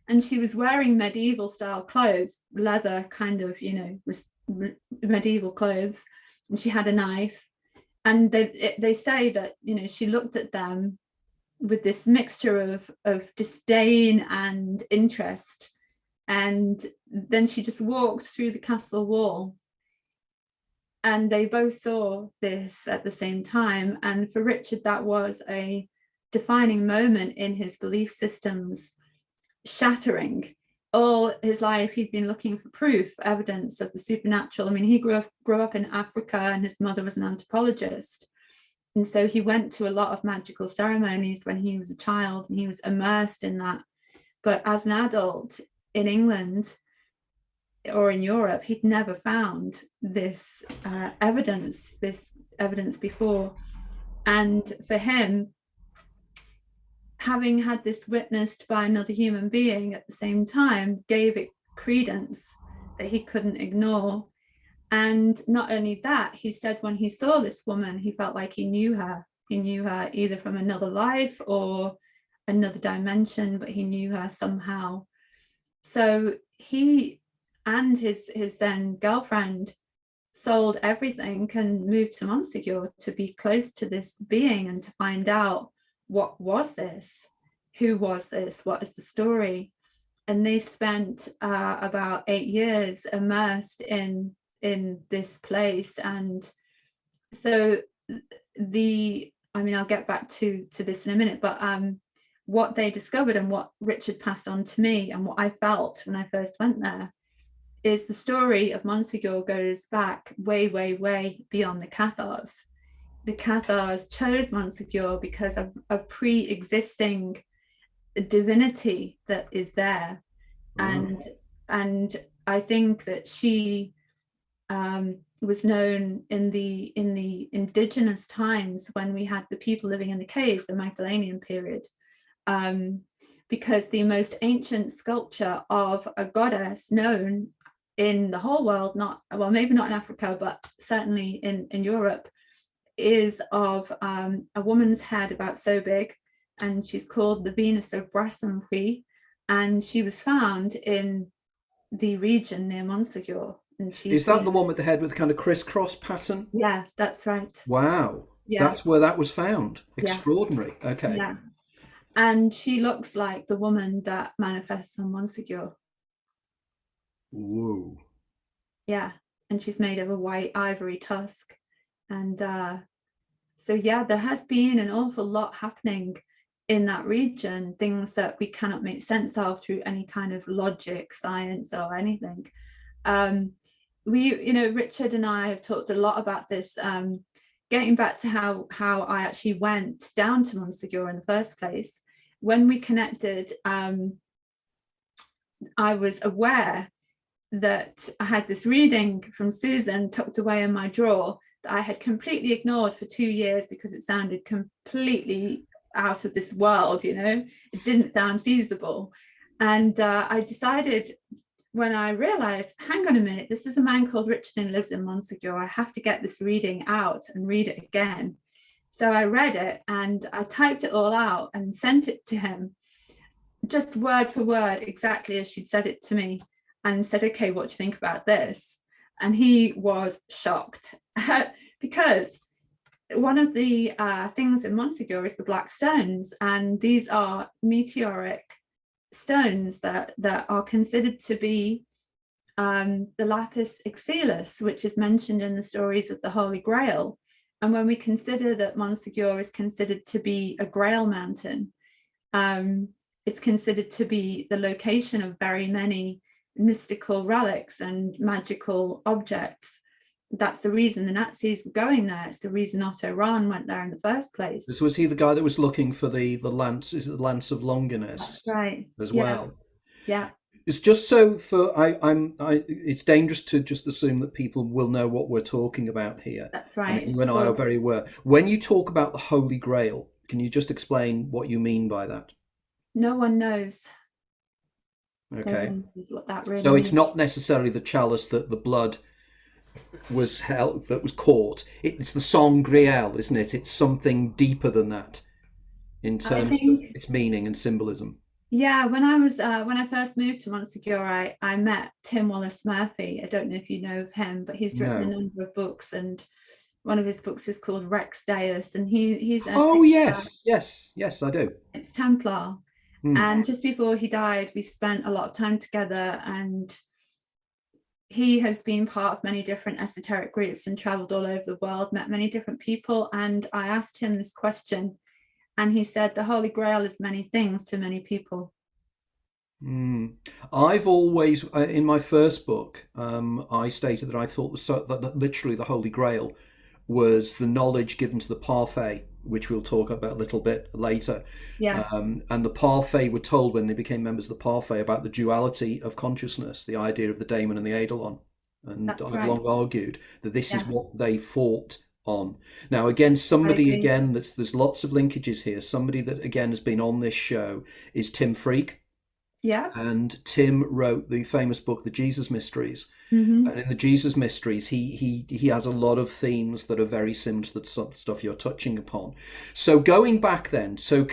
and she was wearing medieval style clothes, leather kind of, you know, medieval clothes, and she had a knife. And they say that, you know, she looked at them with this mixture of disdain and interest, and then she just walked through the castle wall. And they both saw this at the same time. And for Richard, that was a defining moment in his belief systems shattering. All his life, he'd been looking for proof, evidence of the supernatural. I mean, he grew up in Africa, and his mother was an anthropologist. And so he went to a lot of magical ceremonies when he was a child, and he was immersed in that. But as an adult in England or in Europe, he'd never found this evidence before. And for him, having had this witnessed by another human being at the same time, gave it credence that he couldn't ignore. And not only that, he said when he saw this woman, he felt like he knew her. He knew her either from another life or another dimension, but he knew her somehow. So he and his then girlfriend sold everything and moved to Montségur to be close to this being and to find out, what was this? Who was this? What is the story? And they spent about 8 years immersed in this place. And so I'll get back to this in a minute, but what they discovered and what Richard passed on to me and what I felt when I first went there is the story of Montségur goes back way, way, way beyond the Cathars, the Cathars chose Montségur because of a pre-existing divinity that is there. And I think that she was known in the indigenous times when we had the people living in the caves, the Magdalene period, because the most ancient sculpture of a goddess known in the whole world, maybe not in Africa, but certainly in Europe, is of a woman's head about so big, and she's called the Venus of Brassompui, and she was found in the region near Montségur. And is that the one with the head with the kind of crisscross pattern? Yeah, that's right. Wow. Yeah. That's where that was found. Extraordinary. Yeah. Okay. Yeah. And she looks like the woman that manifests on Montségur. Whoa. Yeah. And she's made of a white ivory tusk. And so, yeah, there has been an awful lot happening in that region, things that we cannot make sense of through any kind of logic, science, or anything. Richard and I have talked a lot about this, getting back to how I actually went down to Montségur in the first place. When we connected, I was aware that I had this reading from Susan tucked away in my drawer that I had completely ignored for 2 years because it sounded completely out of this world, it didn't sound feasible. And I decided, when I realized, hang on a minute, this is a man called Richard and lives in Montségur, I have to get this reading out and read it again. So I read it and I typed it all out and sent it to him, just word for word, exactly as she'd said it to me, and said, okay, what do you think about this? And he was shocked because one of the things in Montségur is the black stones, and these are meteoric stones that are considered to be the lapis lazuli, which is mentioned in the stories of the Holy Grail. And when we consider that Montségur is considered to be a Grail mountain, it's considered to be the location of very many mystical relics and magical objects. That's the reason the Nazis were going there. It's the reason Otto Rahn went there in the first place. So was he the guy that was looking for the lance? Is it the Lance of Longinus? That's right. As well. Yeah. It's just so it's dangerous to just assume that people will know what we're talking about here. That's right. And when I are very aware. When you talk about the Holy Grail, can you just explain what you mean by that? No one knows. Okay. No one knows what that really so it's means. not necessarily the chalice that the blood was held, that was caught. It's the Sangreal, isn't it? It's something deeper than that in terms of its meaning and symbolism. Yeah, when I first moved to Montségur, I met Tim Wallace Murphy. I don't know if you know of him, but he's written a number of books, and one of his books is called Rex Deus, and he's yes, I do. It's Templar. And just before he died, we spent a lot of time together, and he has been part of many different esoteric groups and traveled all over the world, met many different people. And I asked him this question, and he said, the Holy Grail is many things to many people. I've always, in my first book, I stated that I thought that literally the Holy Grail was the knowledge given to the Parfait, which we'll talk about a little bit later. Yeah. And the Parfait were told when they became members of the Parfait about the duality of consciousness, the idea of the daemon and the eidolon. And I've long argued that this is what they fought on. Now, again, there's lots of linkages here. Somebody that, again, has been on this show is Tim Freke. Yeah. And Tim wrote the famous book, The Jesus Mysteries. And in the Jesus Mysteries, he has a lot of themes that are very similar to the stuff you're touching upon. So going back then, so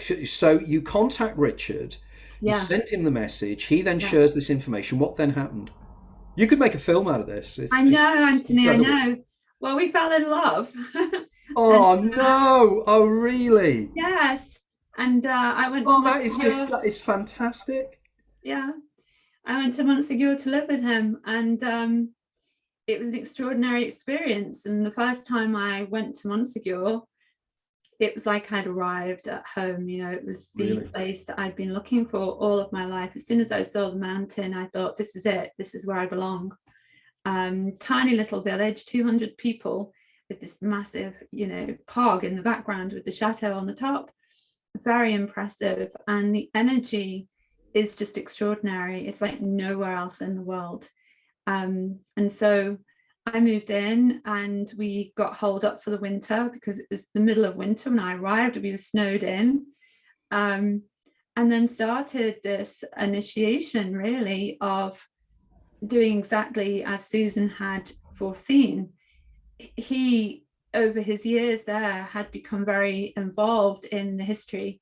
you contact Richard, you sent him the message, he then shares this information. What then happened? You could make a film out of this. I know, Anthony, incredible. I know. Well, we fell in love. No! Oh, really? Yes. And I went. That is fantastic. Yeah. I went to Montségur to live with him, and it was an extraordinary experience. And the first time I went to Montségur, it was like I'd arrived at home. It was the place that I'd been looking for all of my life. As soon as I saw the mountain, I thought, this is it. This is where I belong. Tiny little village, 200 people, with this massive, pog in the background with the chateau on the top. Very impressive. And the energy is just extraordinary. It's like nowhere else in the world. And so I moved in and we got holed up for the winter because it was the middle of winter when I arrived. We were snowed in. And then started this initiation really of doing exactly as Susan had foreseen. He, over his years there, had become very involved in the history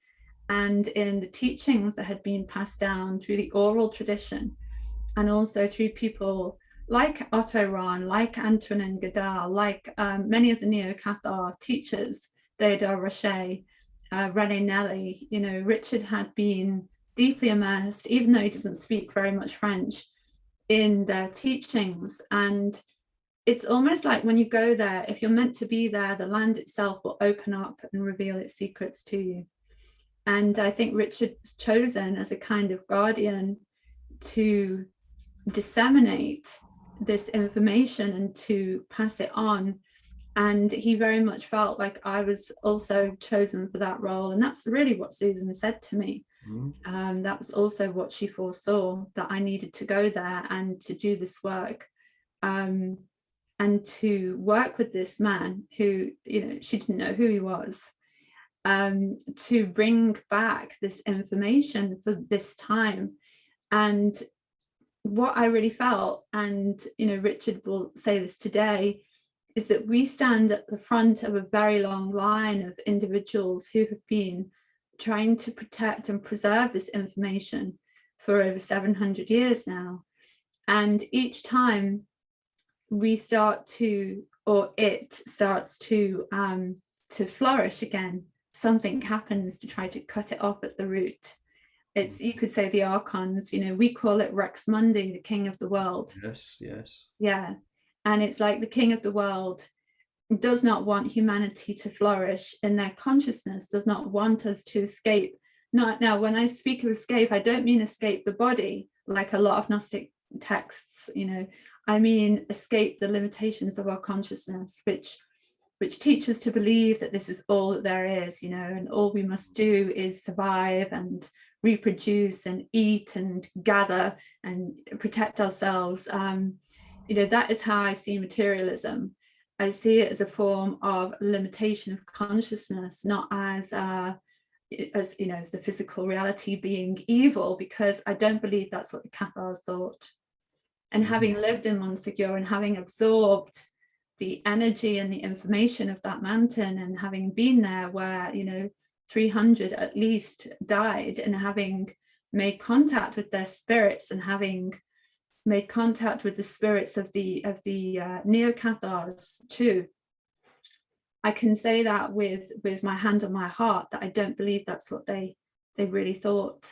and in the teachings that had been passed down through the oral tradition, and also through people like Otto Rahn, like Antonin Gadal, like many of the Neo-Cathar teachers, Theodore Rocher, René Nelly. Richard had been deeply immersed, even though he doesn't speak very much French, in their teachings. And it's almost like when you go there, if you're meant to be there, the land itself will open up and reveal its secrets to you. And I think Richard's chosen as a kind of guardian to disseminate this information and to pass it on. And he very much felt like I was also chosen for that role. And that's really what Susan said to me. That was also what she foresaw, that I needed to go there and to do this work, and to work with this man who, she didn't know who he was, to bring back this information for this time. And what I really felt, and Richard will say this today, is that we stand at the front of a very long line of individuals who have been trying to protect and preserve this information for over 700 years now. And each time we start to, or it starts to flourish again, something happens to try to cut it off at the root. It's, you could say, the archons, we call it Rex Mundi, the king of the world. Yes. Yeah. And it's like the king of the world does not want humanity to flourish in their consciousness, does not want us to escape. Now, when I speak of escape, I don't mean escape the body, like a lot of Gnostic texts, I mean escape the limitations of our consciousness, which teach us to believe that this is all that there is, and all we must do is survive and reproduce and eat and gather and protect ourselves. That is how I see materialism. I see it as a form of limitation of consciousness, not as the physical reality being evil, because I don't believe that's what the Cathars thought. And having lived in Montségur and having absorbed the energy and the information of that mountain, and having been there where 300 at least died, and having made contact with their spirits, and having made contact with the spirits of the Neo-Cathars too, I can say that with my hand on my heart, that I don't believe that's what they really thought.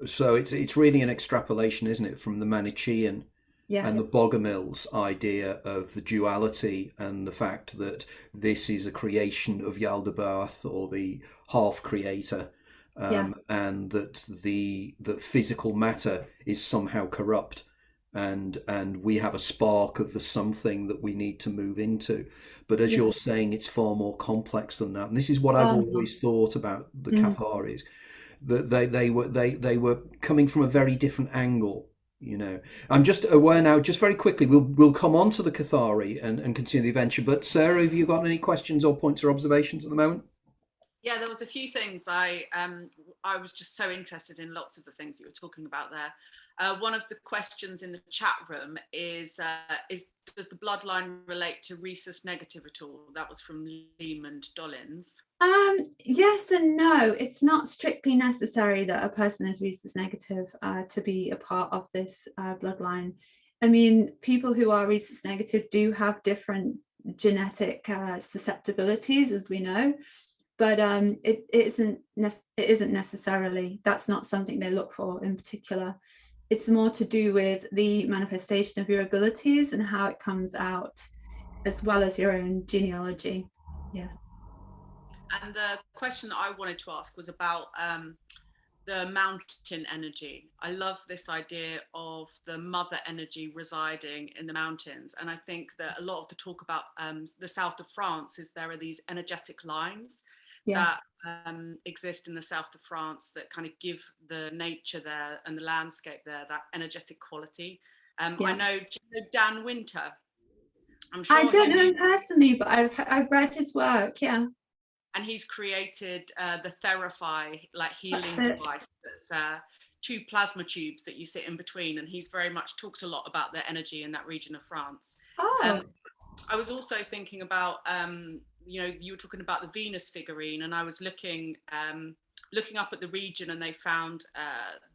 So it's really an extrapolation, isn't it, from the Manichaean and the Bogomil's idea of the duality, and the fact that this is a creation of Yaldabaoth, or the half creator, and that physical matter is somehow corrupt, and we have a spark of the something that we need to move into. But as you're saying, it's far more complex than that. And this is what I've always thought about the Catharis, that they were coming from a very different angle. I'm just aware now, just very quickly, we'll come on to the Cathari and continue the adventure. But Sarah, have you got any questions or points or observations at the moment? Yeah, there was a few things. I was just so interested in lots of the things that you were talking about there. One of the questions in the chat room is does the bloodline relate to Rhesus negative at all? That was from Liam and Dollins. Yes and no. It's not strictly necessary that a person is Rhesus negative to be a part of this bloodline. I mean, people who are Rhesus negative do have different genetic susceptibilities, as we know, but it isn't necessarily, that's not something they look for in particular. It's more to do with the manifestation of your abilities and how it comes out, as well as your own genealogy. Yeah. And the question that I wanted to ask was about the mountain energy. I love this idea of the mother energy residing in the mountains. And I think that a lot of the talk about the south of France is there are these energetic lines that exist in the south of France that kind of give the nature there and the landscape there that energetic quality. I know, do you know Dan Winter? I'm sure I don't know him personally, but I've read his work, and he's created the Therify, like healing device that's 2 plasma tubes that you sit in between, and he's very much talks a lot about the energy in that region of France. I was also thinking about you know, you were talking about the Venus figurine, and I was looking up at the region, and they found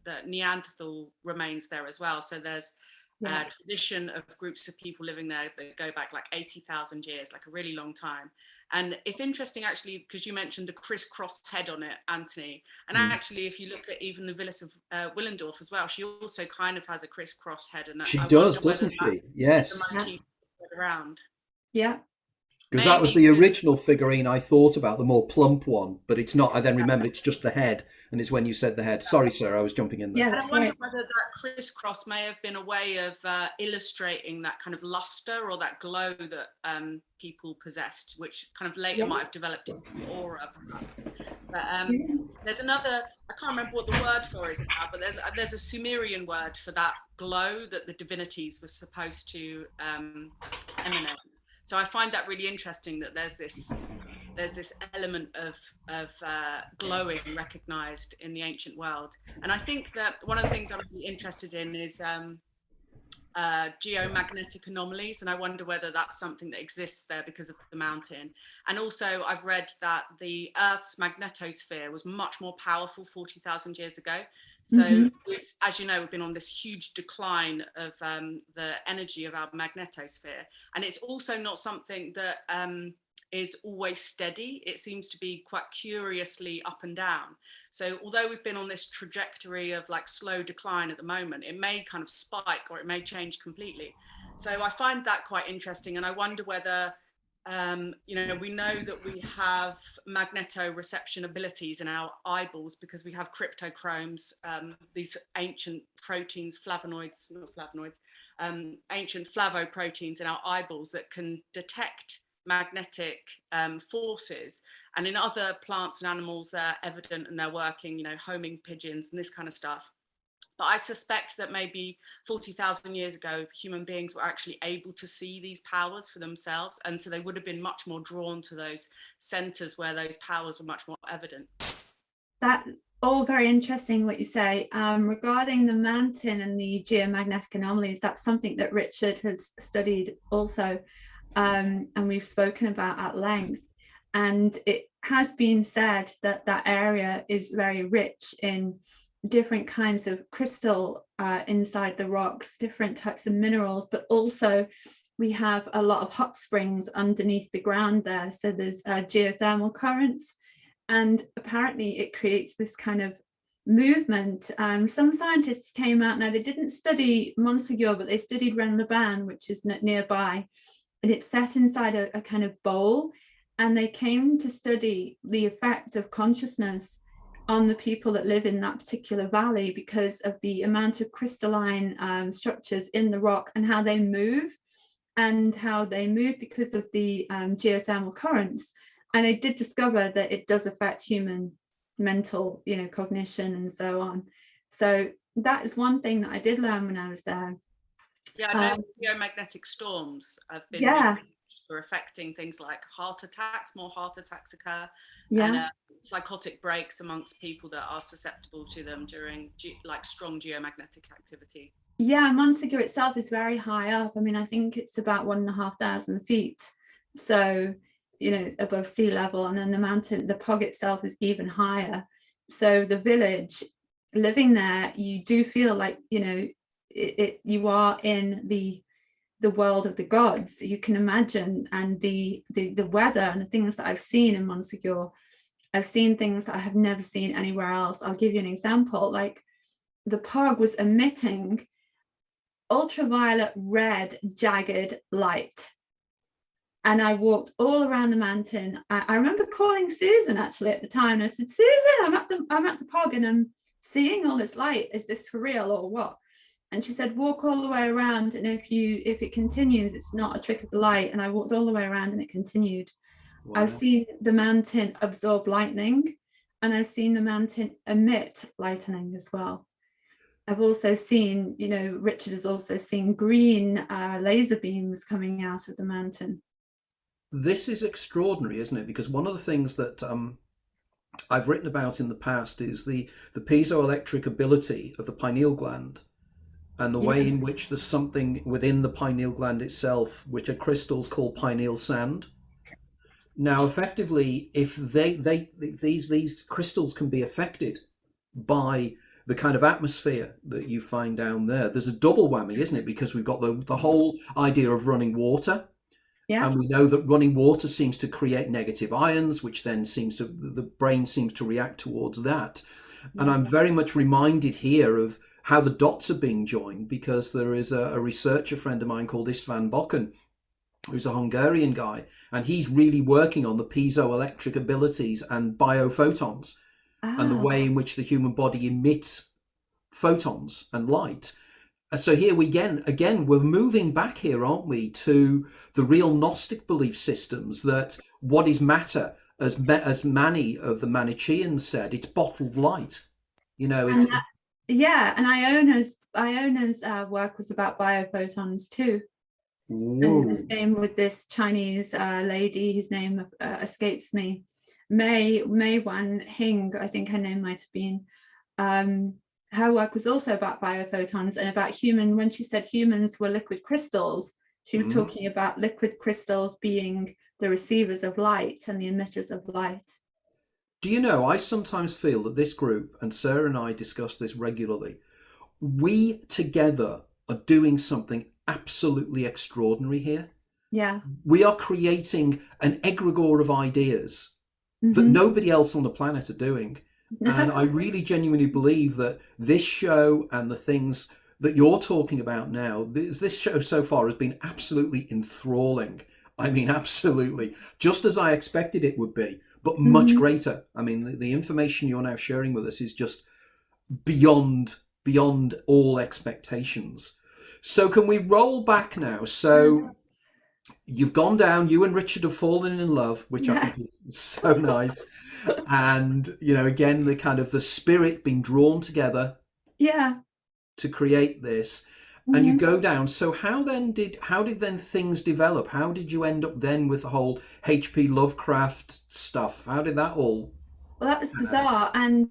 the Neanderthal remains there as well. So there's a tradition of groups of people living there that go back like 80,000 years, like a really long time. And it's interesting, actually, because you mentioned the crisscrossed head on it, Anthony. And actually, if you look at even the Willis of Willendorf as well, she also kind of has a crisscrossed head. And she does, doesn't she? Yes. The motif around. Yeah. Because that was the original figurine I thought about, the more plump one, but it's not. I then remembered it's just the head, and it's when you said the head. Sorry, sir, I was jumping in there. Yeah, I wonder whether that crisscross may have been a way of illustrating that kind of luster or that glow that people possessed, which kind of later might have developed into the aura, perhaps. But there's another, I can't remember what the word for is now, but there's a Sumerian word for that glow that the divinities were supposed to emanate. So I find that really interesting, that there's this element of glowing recognized in the ancient world. And I think that one of the things I'm really interested in is geomagnetic anomalies, and I wonder whether that's something that exists there because of the mountain. And also I've read that the Earth's magnetosphere was much more powerful 40,000 years ago. So as you know, we've been on this huge decline of the energy of our magnetosphere. And it's also not something that is always steady. It seems to be quite curiously up and down. So although we've been on this trajectory of like slow decline at the moment, it may kind of spike or it may change completely. So I find that quite interesting. And I wonder whether you know, we know that we have magnetoreception abilities in our eyeballs because we have cryptochromes, these ancient proteins, ancient flavoproteins in our eyeballs that can detect magnetic forces. And in other plants and animals, they're evident and they're working, you know, homing pigeons and this kind of stuff. But I suspect that maybe 40,000 years ago, human beings were actually able to see these powers for themselves. And so they would have been much more drawn to those centers where those powers were much more evident. That's all very interesting what you say. Regarding the mountain and the geomagnetic anomalies, that's something that Richard has studied also, and we've spoken about at length. And it has been said that that area is very rich in different kinds of crystal inside the rocks, different types of minerals, but also we have a lot of hot springs underneath the ground there. So there's geothermal currents, and apparently it creates this kind of movement. Some scientists came out, now they didn't study Montségur, but they studied Rennes-les-Bains, which is nearby, and it's set inside a kind of bowl, and they came to study the effect of consciousness on the people that live in that particular valley because of the amount of crystalline structures in the rock and how they move because of the geothermal currents. And they did discover that it does affect human mental, you know, cognition and so on. So that is one thing that I did learn when I was there. Yeah, I know geomagnetic storms have been for affecting things like heart attacks. More heart attacks occur. And psychotic breaks amongst people that are susceptible to them during like strong geomagnetic activity. Yeah, Montségur itself is very high up. I mean, I think it's about 1,500 feet. So, you know, above sea level, and then the mountain, the Pog itself is even higher. So the village, living there, you do feel like, you know, you are in the world of the gods. You can imagine, and the weather and the things that I've seen in Montségur, I've seen things that I have never seen anywhere else. I'll give you an example. Like the Pog was emitting ultraviolet red jagged light, and I walked all around the mountain. I remember calling Susan actually at the time, and I said, Susan, I'm at the Pog, and seeing all this light. Is this for real or what? And she said, walk all the way around, and if it continues, it's not a trick of the light. And I walked all the way around and it continued. Wow. I've seen the mountain absorb lightning, and I've seen the mountain emit lightning as well. I've also seen, Richard has also seen green laser beams coming out of the mountain. This is extraordinary, isn't it? Because one of the things that I've written about in the past is the piezoelectric ability of the pineal gland, and the way in which there's something within the pineal gland itself, which are crystals called pineal sand. Now, effectively, if these crystals can be affected by the kind of atmosphere that you find down there, there's a double whammy, isn't it? Because we've got the whole idea of running water. Yeah. And we know that running water seems to create negative ions, which then the brain seems to react towards that. And I'm very much reminded here of how the dots are being joined, because there is a researcher friend of mine called István Bokan, who's a Hungarian guy, and he's really working on the piezoelectric abilities and biophotons and the way in which the human body emits photons and light. So here we again, we're moving back here, aren't we, to the real Gnostic belief systems, that what is matter, as many of the Manichaeans said, it's bottled light. It's... And Iona's work was about biophotons too. Whoa. And the same with this Chinese lady whose name escapes me, Mei Wan Hing, I think her name might have been. Her work was also about biophotons and about when she said humans were liquid crystals, she was talking about liquid crystals being the receivers of light and the emitters of light. Do you know, I sometimes feel that this group, and Sarah and I discuss this regularly, we together are doing something absolutely extraordinary here. Yeah. We are creating an egregore of ideas that nobody else on the planet are doing. And I really genuinely believe that this show and the things that you're talking about now, this show so far has been absolutely enthralling. I mean, absolutely. Just as I expected it would be, but much greater. I mean, the information you're now sharing with us is just beyond all expectations. So can we roll back now? So you've gone down, you and Richard have fallen in love, which I think is so nice. And, again, the kind of the spirit being drawn together to create this. And you go down. So how did then things develop? How did you end up then with the whole H.P. Lovecraft stuff? How did that all? Well, that was bizarre. And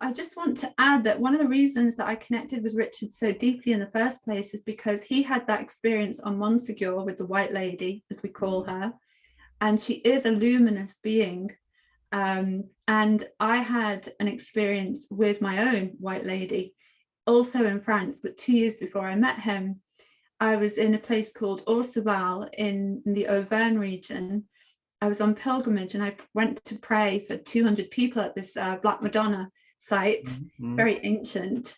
I just want to add that one of the reasons that I connected with Richard so deeply in the first place is because he had that experience on Montségur with the White Lady, as we call her. And she is a luminous being. And I had an experience with my own White Lady, also in France, but 2 years before I met him. I was in a place called Wirral in the Auvergne region. I was on pilgrimage and I went to pray for 200 people at this Black Madonna site, very ancient.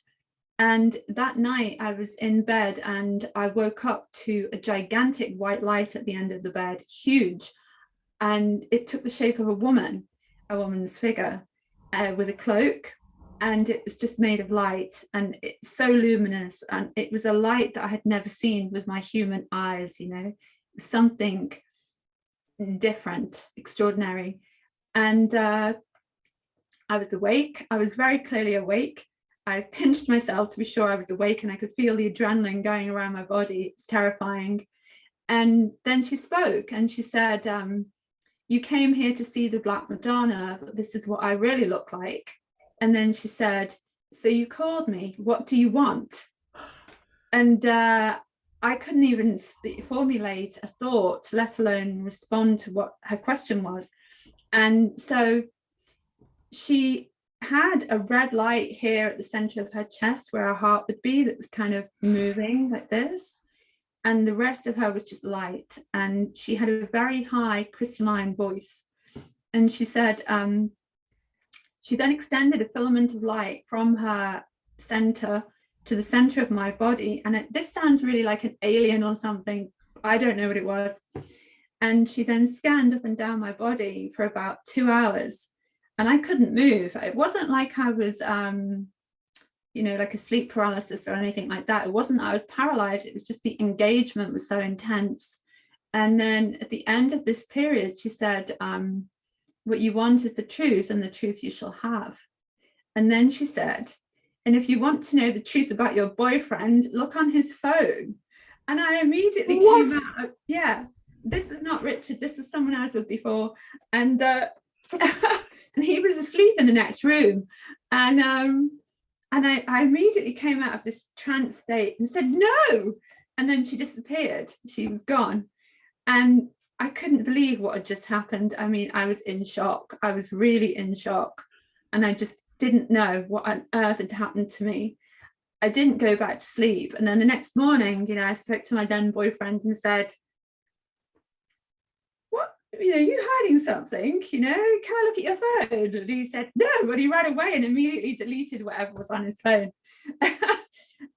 And that night I was in bed and I woke up to a gigantic white light at the end of the bed, huge. And it took the shape of a woman's figure with a cloak. And it was just made of light, and it's so luminous, and it was a light that I had never seen with my human eyes. Something different, extraordinary. And I was awake. I was very clearly awake. I pinched myself to be sure I was awake, and I could feel the adrenaline going around my body. It's terrifying. And then she spoke and she said, you came here to see the Black Madonna, but this is what I really look like. And then she said, so you called me, what do you want? And I couldn't even formulate a thought, let alone respond to what her question was. And so she had a red light here at the center of her chest where her heart would be, that was kind of moving like this. And the rest of her was just light. And she had a very high crystalline voice. And she said, she then extended a filament of light from her center to the center of my body. And this sounds really like an alien or something. I don't know what it was. And she then scanned up and down my body for about 2 hours. And I couldn't move. It wasn't like I was like a sleep paralysis or anything like that. It wasn't that I was paralyzed, it was just the engagement was so intense. And then at the end of this period, she said, what you want is the truth, and the truth you shall have. And then she said, and if you want to know the truth about your boyfriend, look on his phone. And I immediately came out, yeah, this is not Richard, this is someone I was with before. And and he was asleep in the next room. And I immediately came out of this trance state and said, no. And then she disappeared. She was gone. And I couldn't believe what had just happened. I mean, I was in shock. I was really in shock. And I just didn't know what on earth had happened to me. I didn't go back to sleep. And then the next morning, I spoke to my then boyfriend and said, what, you hiding something, can I look at your phone? And he said, no, but he ran away and immediately deleted whatever was on his phone.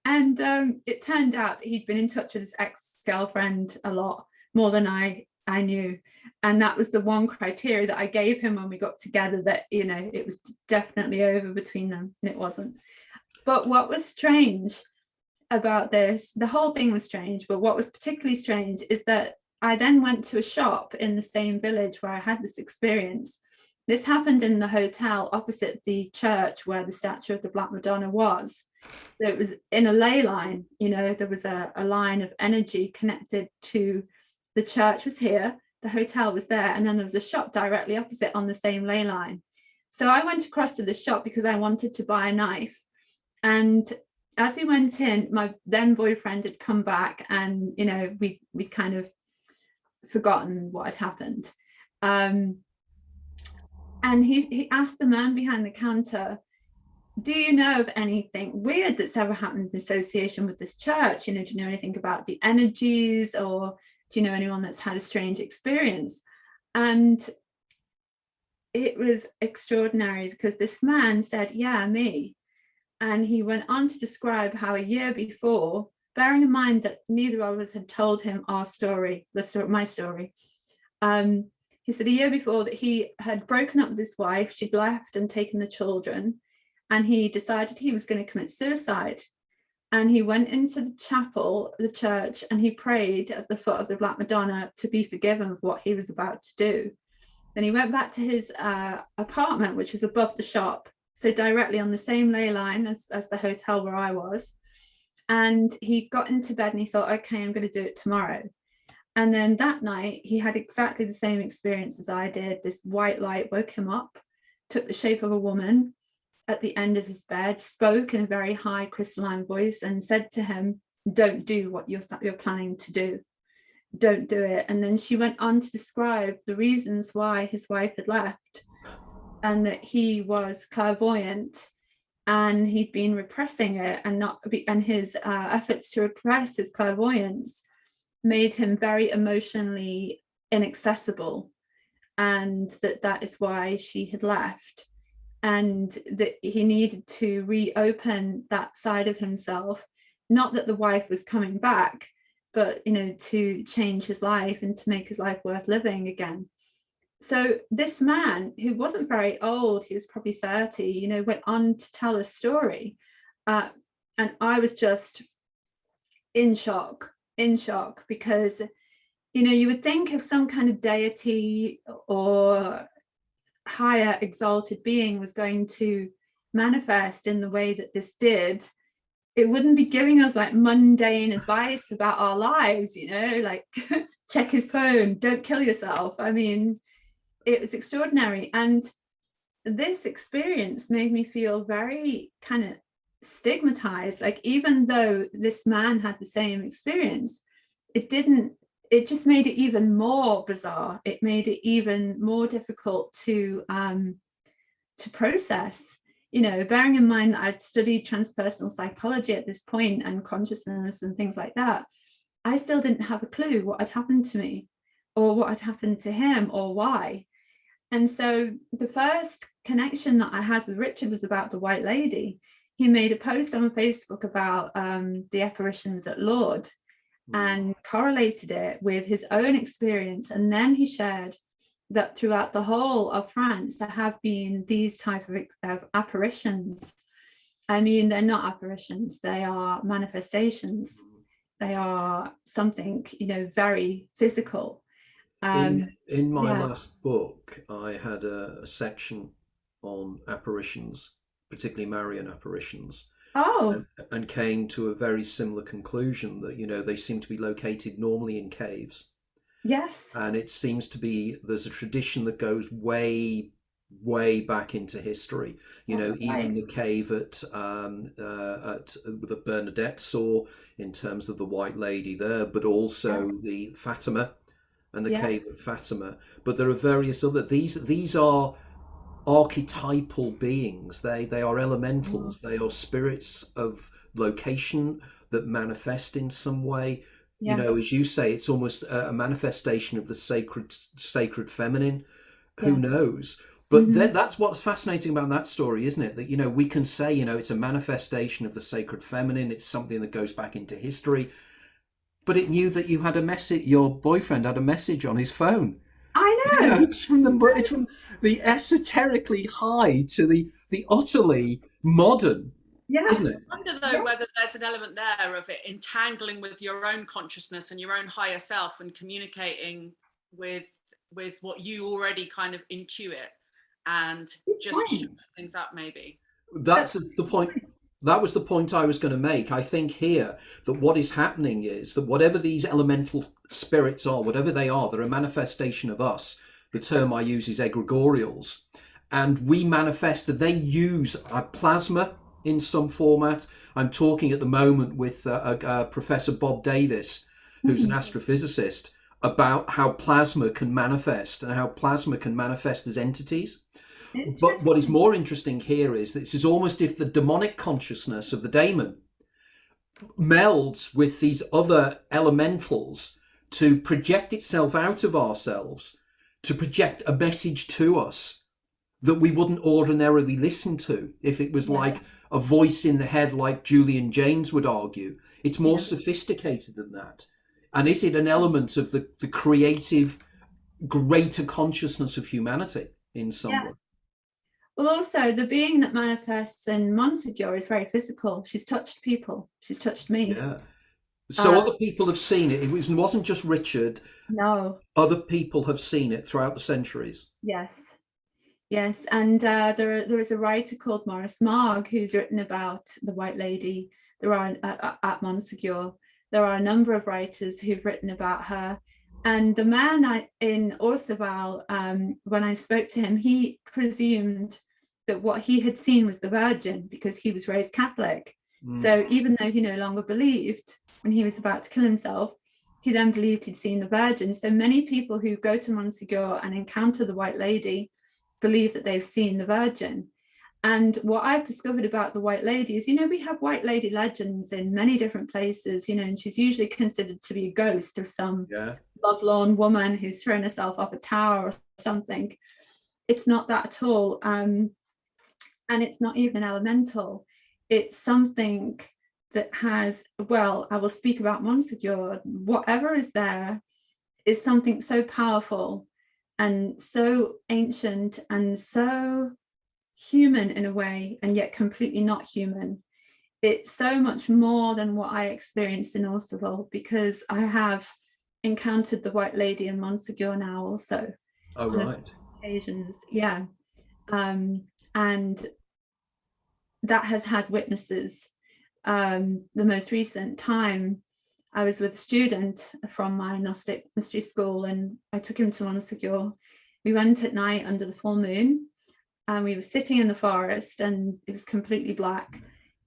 And it turned out that he'd been in touch with his ex-girlfriend a lot more than I knew. And that was the one criteria that I gave him when we got together, that, it was definitely over between them, and it wasn't. But what was strange about this, the whole thing was strange, but what was particularly strange is that I then went to a shop in the same village where I had this experience. This happened in the hotel opposite the church where the statue of the Black Madonna was. So it was in a ley line, there was a line of energy connected to the church was here, the hotel was there, and then there was a shop directly opposite on the same ley line. So I went across to the shop because I wanted to buy a knife. And as we went in, my then boyfriend had come back, and we'd kind of forgotten what had happened. And he asked the man behind the counter, do you know of anything weird that's ever happened in association with this church? Do you know anything about the energies, or do you know anyone that's had a strange experience? And it was extraordinary, because this man said, yeah, me. And he went on to describe how a year before, bearing in mind that neither of us had told him my story. He said a year before that he had broken up with his wife, she'd left and taken the children, and he decided he was going to commit suicide. And he went into the chapel, the church, and he prayed at the foot of the Black Madonna to be forgiven of what he was about to do. Then he went back to his apartment, which is above the shop, so directly on the same ley line as the hotel where I was. And he got into bed and he thought, okay, I'm going to do it tomorrow. And then that night, he had exactly the same experience as I did. This white light woke him up, took the shape of a woman at the end of his bed, spoke in a very high crystalline voice and said to him, don't do what you're planning to do. Don't do it. And then she went on to describe the reasons why his wife had left, and that he was clairvoyant and he'd been repressing it, and his efforts to repress his clairvoyance made him very emotionally inaccessible, and that is why she had left, and that he needed to reopen that side of himself. Not that the wife was coming back, but to change his life and to make his life worth living again. So this man, who wasn't very old, he was probably 30, went on to tell a story, and I was just in shock, because you would think if some kind of deity or higher exalted being was going to manifest in the way that this did, it wouldn't be giving us like mundane advice about our lives, like check his phone, don't kill yourself. I mean, it was extraordinary. And this experience made me feel very kind of stigmatized. Like, even though this man had the same experience, it just made it even more bizarre. It made it even more difficult to process, bearing in mind that I'd studied transpersonal psychology at this point and consciousness and things like that. I still didn't have a clue what had happened to me or what had happened to him or why. And so the first connection that I had with Richard was about the White Lady. He made a post on Facebook about the apparitions at Lourdes and correlated it with his own experience. And then he shared that throughout the whole of France, there have been these type of apparitions. I mean, they're not apparitions, they are manifestations. They are something, you know, very physical. In my Yeah. last book, I had a section on apparitions, particularly Marian apparitions, Oh, and came to a very similar conclusion that, you know, they seem to be located normally in caves. yes. And it seems to be there's a tradition that goes way back into history. You know, That's even right. the cave at that Bernadette saw in terms of the White Lady there, but Yeah. also the Fatima and the Yeah. cave at Fatima. But there are various other these are archetypal beings. They are Oh, elementals. They are spirits of location that manifest in some way. You yeah. know, as you say, it's almost a manifestation of the sacred feminine. Who Yeah. knows? But Hmm. then that's what's fascinating about that story, isn't it? That, you know, we can say, you know, it's a manifestation of the sacred feminine. It's something that goes back into history. But it knew that you had a message. Your boyfriend had a message on his phone. I You know, know. it's from the esoterically high to the utterly modern, Yeah. isn't it? I wonder though whether there's an element there of it entangling with your own consciousness and your own higher self and communicating with what you already kind of intuit and Good just point. showing things up maybe. That's That's the point. That was the point I was going to make. I think here that what is happening is that whatever these elemental spirits are, whatever they are, they're a manifestation of us. The term I use is egregorials. And we manifest that they use a plasma in some format. I'm talking at the moment with Professor Bob Davis, who's an hmm, astrophysicist, about how plasma can manifest and how plasma can manifest as entities. But what is interesting. more interesting here is that it's almost if the demonic consciousness of the daemon melds with these other elementals to project itself out of ourselves, to project a message to us that we wouldn't ordinarily listen to if it was Yeah. like a voice in the head, like Julian Jaynes would argue. It's more Yeah. sophisticated than that. And is it an element of the creative, greater consciousness of humanity in some Yeah. way? Well, also the being that manifests in Montségur is very physical. She's touched people. She's touched me. Yeah. So Uh, other people have seen it. Wasn't just Richard. no. Other people have seen it throughout the centuries. Yes. Yes. And there is a writer called Maurice Marg who's written about the White Lady. There are at Montségur. There are a number of writers who've written about her. And the man in Orseval, when I spoke to him, he presumed that what he had seen was the Virgin because he was raised Catholic. So even though he no longer believed, when he was about to kill himself, he then believed he'd seen the Virgin. So many people who go to Montségur and encounter the White Lady believe that they've seen the Virgin. And what I've discovered about the White Lady is, you know, we have White Lady legends in many different places, you know, and she's usually considered to be a ghost of some Yeah. lovelorn woman who's thrown herself off a tower or something. It's not that at all. And it's not even elemental. It's something that has, well, I will speak about Montségur. Whatever is there is something so powerful and so ancient and so human in a way, and yet completely not human. It's so much more than what I experienced in Orseval, because I have encountered the White Lady in Montségur now also Oh, on right. occasions. Yeah. And that has had witnesses. The most recent time I was with a student from my Gnostic mystery school and I took him to Montségur. We went at night under the full moon and we were sitting in the forest and it was completely black.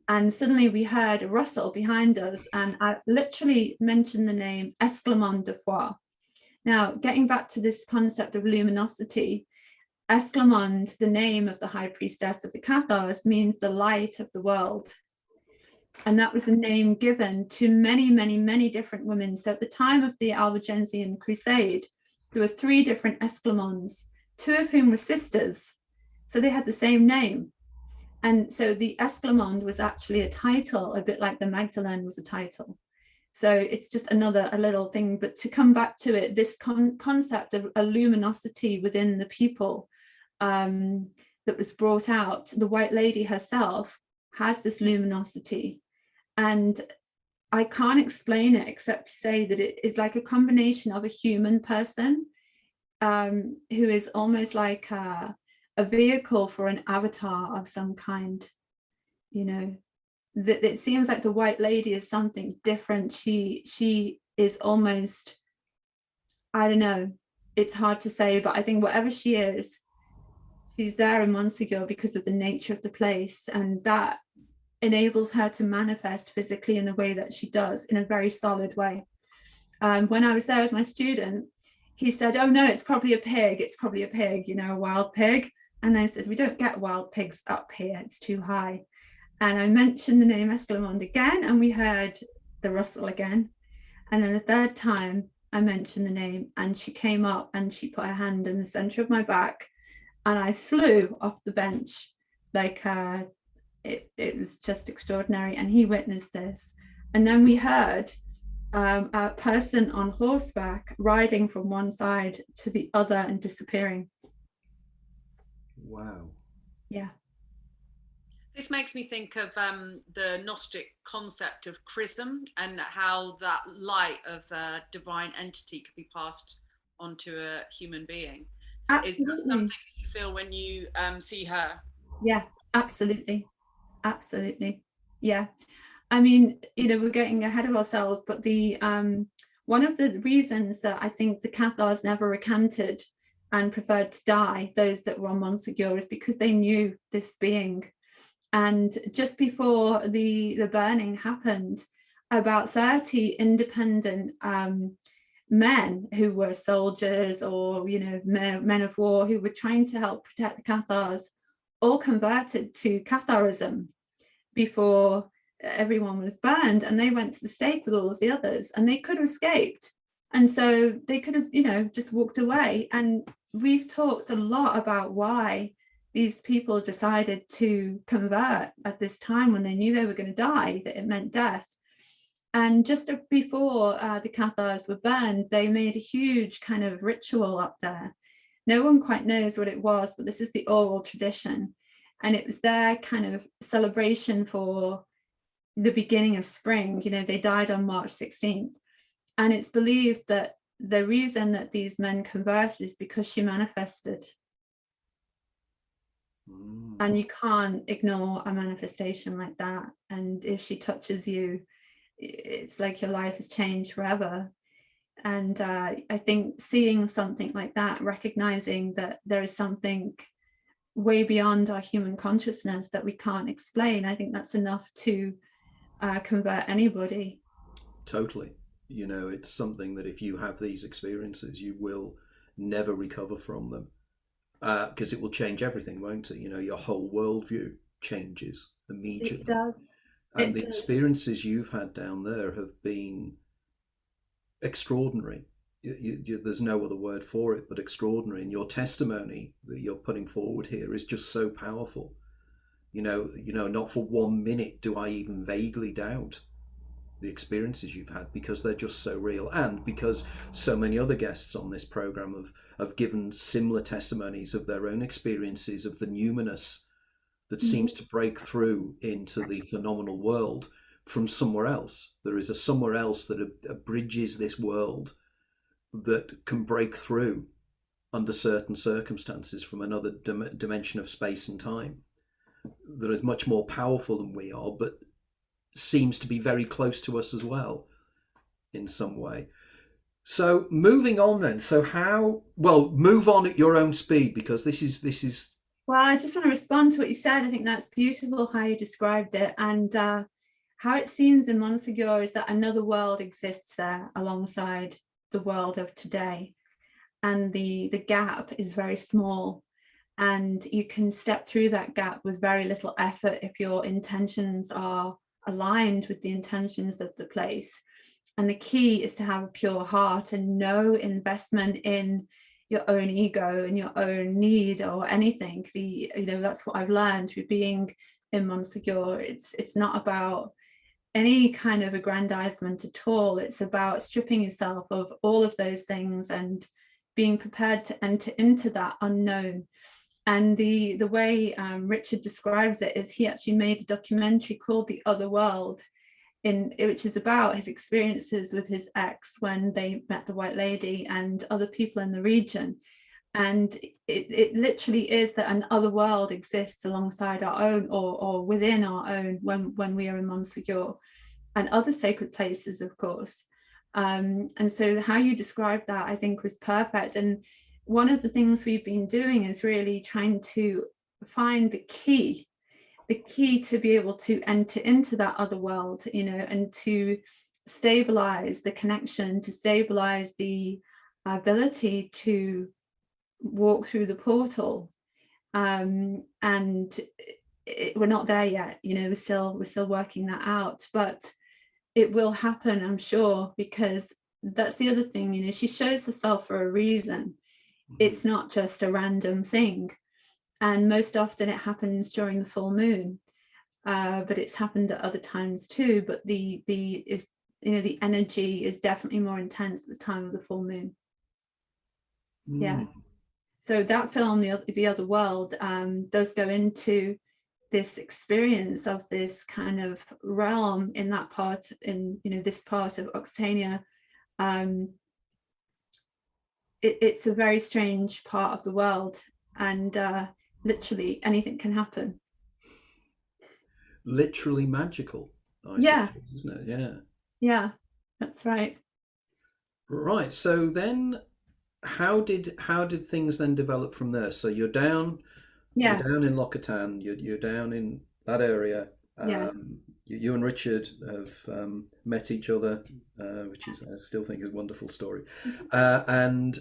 And suddenly we heard a rustle behind us and I literally mentioned the name Esclamande de Foi. Now, getting back to this concept of luminosity, Esclamande, the name of the high priestess of the Cathars, means the light of the world. And that was the name given to many, many, many different women. So at the time of the Albigensian Crusade, there were 3 different Esclamandes, 2 of whom were sisters. So they had the same name. And so the Esclamande was actually a title, a bit like the Magdalene was a title. So it's just a little thing. But to come back to it, this concept of a luminosity within the people that was brought out, the White Lady herself has this luminosity, and I can't explain it except to say that it is like a combination of a human person who is almost like a vehicle for an avatar of some kind. You know, that it seems like the White Lady is something different. She is almost, I don't know, it's hard to say, but I think whatever she is, she's there in Montségur because of the nature of the place, and that enables her to manifest physically in the way that she does, in a very solid way. When I was there with my student, he said, oh no, it's probably a pig, you know, a wild pig. And I said, we don't get wild pigs up here, it's too high. And I mentioned the name Escalante again, and we heard the rustle again. And then the third time I mentioned the name, and she came up and she put her hand in the center of my back, and I flew off the bench. Like it was just extraordinary. And he witnessed this. And then we heard a person on horseback riding from one side to the other and disappearing. Wow. Yeah. This makes me think of the Gnostic concept of chrism, and how that light of a divine entity could be passed onto a human being. So Absolutely. is that something you feel when you see her? Yeah, absolutely. Absolutely. Yeah. I mean, you know, we're getting ahead of ourselves, but the one of the reasons that I think the Cathars never recanted and preferred to die, those that were on Montségur, is because they knew this being. And just before the burning happened, about 30 independent men who were soldiers, or, you know, men of war who were trying to help protect the Cathars, all converted to Catharism before everyone was burned, and they went to the stake with all of the others, and they could have escaped. And so they could have, you know, just walked away. And we've talked a lot about why these people decided to convert at this time when they knew they were going to die, that it meant death. And just before the Cathars were burned, they made a huge kind of ritual up there. No one quite knows what it was, but this is the oral tradition. And it was their kind of celebration for the beginning of spring. You know, they died on March 16th. And it's believed that the reason that these men converted is because she manifested. And you can't ignore a manifestation like that. And if she touches you, it's like your life has changed forever. And I think seeing something like that, recognizing that there is something way beyond our human consciousness that we can't explain, I think that's enough to convert anybody. Totally. You know, it's something that if you have these experiences, you will never recover from them. Because it will change everything, won't it? You know, your whole worldview changes immediately. It does. And the experiences you've had down there have been extraordinary. There's no other word for it but extraordinary. And your testimony that you're putting forward here is just so powerful. You know, not for 1 minute do I even vaguely doubt the experiences you've had, because they're just so real, and because so many other guests on this program have given similar testimonies of their own experiences of the numinous that seems to break through into the phenomenal world from somewhere else. There is a somewhere else that bridges this world, that can break through under certain circumstances from another dimension of space and time, that is much more powerful than we are, but seems to be very close to us as well in some way. So moving on then, move on at your own speed, because this is well, I just want to respond to what you said. I think that's beautiful how you described it, and how it seems in Montségur is that another world exists there alongside the world of today, and the gap is very small, and you can step through that gap with very little effort if your intentions are aligned with the intentions of the place. And the key is to have a pure heart and no investment in your own ego and your own need or anything. That's what I've learned through being in Montségur. It's not about any kind of aggrandizement at all. It's about stripping yourself of all of those things and being prepared to enter into that unknown. And the way Richard describes it is he actually made a documentary called The Other World, which is about his experiences with his ex when they met the White Lady and other people in the region. And it literally is that an other world exists alongside our own, or within our own, when we are in Montségur, and other sacred places, of course. And so how you described that, I think, was perfect. And one of the things we've been doing is really trying to find the key to be able to enter into that other world, and to stabilize the connection, to stabilize the ability to walk through the portal. And we're not there yet, we're still working that out, but it will happen, I'm sure, because that's the other thing, she shows herself for a reason. It's not just a random thing, and most often it happens during the full moon, but it's happened at other times too, but the energy is definitely more intense at the time of the full moon. Yeah. So that film, The Other World, does go into this experience of this kind of realm in that part, in this part of Occitania. It's a very strange part of the world, and literally anything can happen. Literally magical, Yeah, suppose, isn't it? Yeah, that's right. Right. So then, how did things then develop from there? So you're down in Loccatan. You're down in that area. You and Richard have met each other, which is, I still think, is a wonderful story. And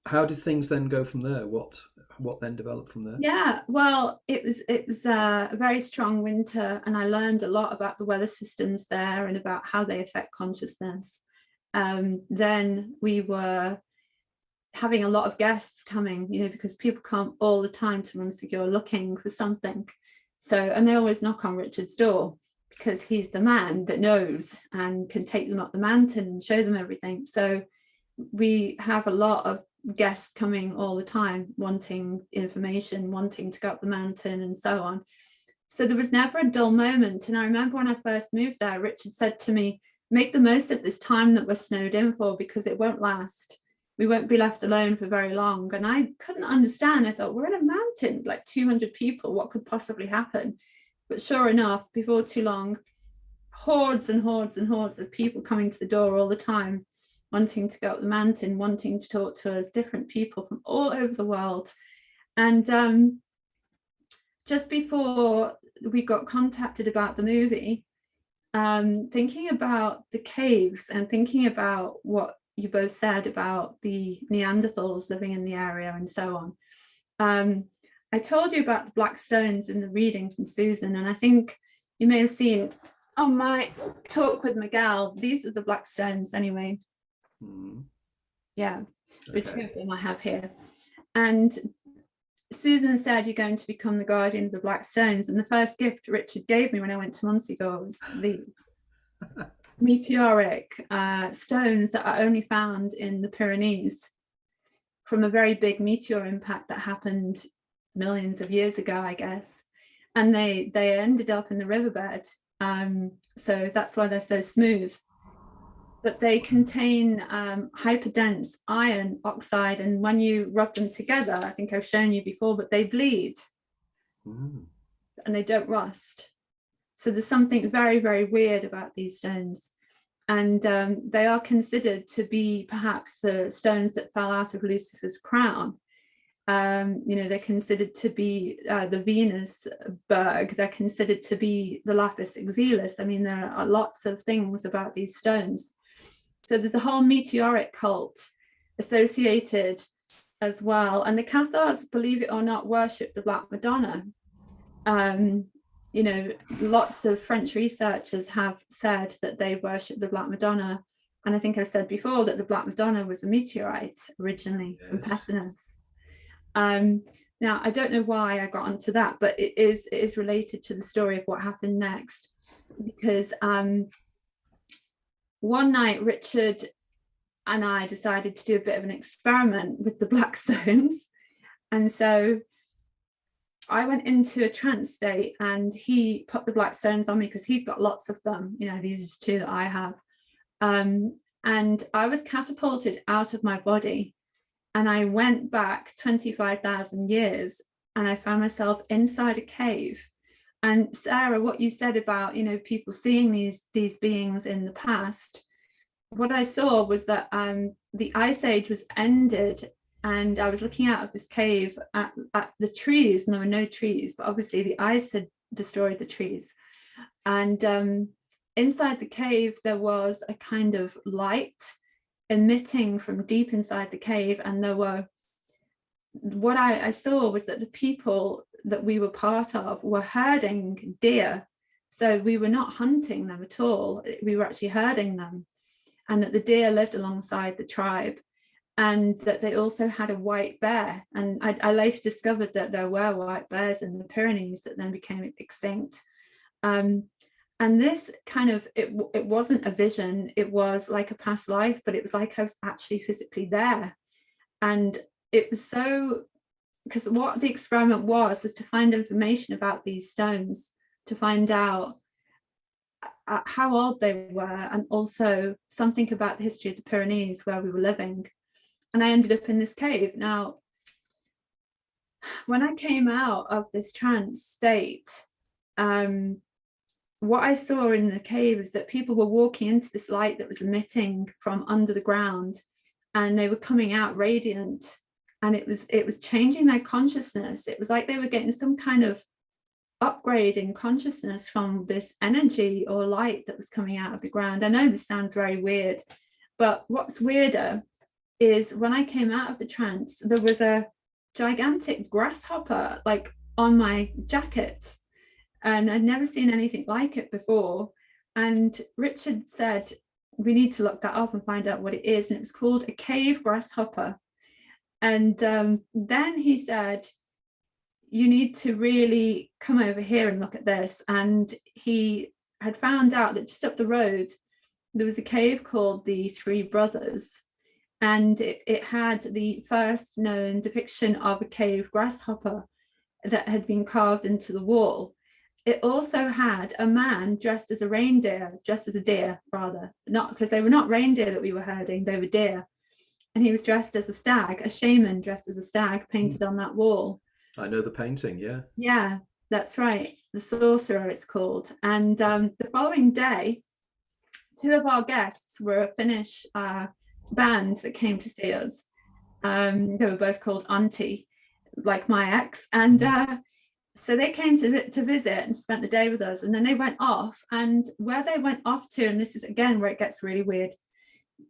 how did things then go from there? What then developed from there? Yeah, well, it was a very strong winter, and I learned a lot about the weather systems there and about how they affect consciousness. Then we were having a lot of guests coming, because people come all the time to Montségur looking for something. So, and they always knock on Richard's door because he's the man that knows and can take them up the mountain and show them everything. So we have a lot of guests coming all the time, wanting information, wanting to go up the mountain and so on. So there was never a dull moment. And I remember when I first moved there, Richard said to me, make the most of this time that we're snowed in for, because it won't last. We won't be left alone for very long. And I couldn't understand. I thought, we're in a mountain, like 200 people, what could possibly happen? But sure enough, before too long, hordes and hordes and hordes of people coming to the door all the time, wanting to go up the mountain, wanting to talk to us, different people from all over the world. And just before we got contacted about the movie, thinking about the caves and thinking about what you both said about the Neanderthals living in the area and so on. I told you about the black stones in the reading from Susan, and I think you may have seen on my talk with Miguel, these are the black stones anyway. Yeah, the two of them I have here. And Susan said, you're going to become the guardian of the black stones. And the first gift Richard gave me when I went to Montségur was the meteoric stones that are only found in the Pyrenees from a very big meteor impact that happened millions of years ago, I guess. And they ended up in the riverbed. So that's why they're so smooth. But they contain hyperdense iron oxide, and when you rub them together, I think I've shown you before, but they bleed and they don't rust. So there's something very, very weird about these stones. And they are considered to be perhaps the stones that fell out of Lucifer's crown. They're considered to be the Venus berg. They're considered to be the lapis exilis. I mean, there are lots of things about these stones. So there's a whole meteoric cult associated as well. And the Cathars, believe it or not, worship the Black Madonna. Lots of French researchers have said that they worship the Black Madonna. And I think I've said before that the Black Madonna was a meteorite originally from Pessinus. Now, I don't know why I got onto that, but it is related to the story of what happened next. Because one night, Richard and I decided to do a bit of an experiment with the black stones. And so I went into a trance state, and he put the black stones on me because he's got lots of them. You know, these are two that I have. And I was catapulted out of my body, and I went back 25,000 years, and I found myself inside a cave. And Sarah, what you said about, you know, people seeing these beings in the past, what I saw was that the Ice Age was ended, and I was looking out of this cave at the trees, and there were no trees, but obviously the ice had destroyed the trees. And inside the cave, there was a kind of light emitting from deep inside the cave, and there were, what I saw was that the people that we were part of were herding deer. So we were not hunting them at all, we were actually herding them, and that the deer lived alongside the tribe, and that they also had a white bear. And I later discovered that there were white bears in the Pyrenees that then became extinct. And this kind of, it wasn't a vision, it was like a past life, but it was like I was actually physically there. And it was so, because what the experiment was to find information about these stones, to find out how old they were, and also something about the history of the Pyrenees where we were living. And I ended up in this cave. Now, when I came out of this trance state, what I saw in the cave is that people were walking into this light that was emitting from under the ground, and they were coming out radiant, and it was changing their consciousness. It was like they were getting some kind of upgrade in consciousness from this energy or light that was coming out of the ground. I know this sounds very weird, but what's weirder is when I came out of the trance, there was a gigantic grasshopper like on my jacket, and I'd never seen anything like it before. And Richard said, we need to look that up and find out what it is. And it was called a cave grasshopper. And then he said, you need to really come over here and look at this. And he had found out that just up the road, there was a cave called the Three Brothers. And it had the first known depiction of a cave grasshopper that had been carved into the wall. It also had a man dressed as a reindeer, dressed as a deer, rather, not because they were not reindeer that we were herding, they were deer. And he was dressed as a stag, a shaman dressed as a stag, painted on that wall. I know the painting, yeah. Yeah, that's right. The Sorcerer, it's called. And the following day, two of our guests were a Finnish band that came to see us. They were both called Auntie, like my ex. And so they came to visit and spent the day with us. And then they went off. And where they went off to, and this is again where it gets really weird,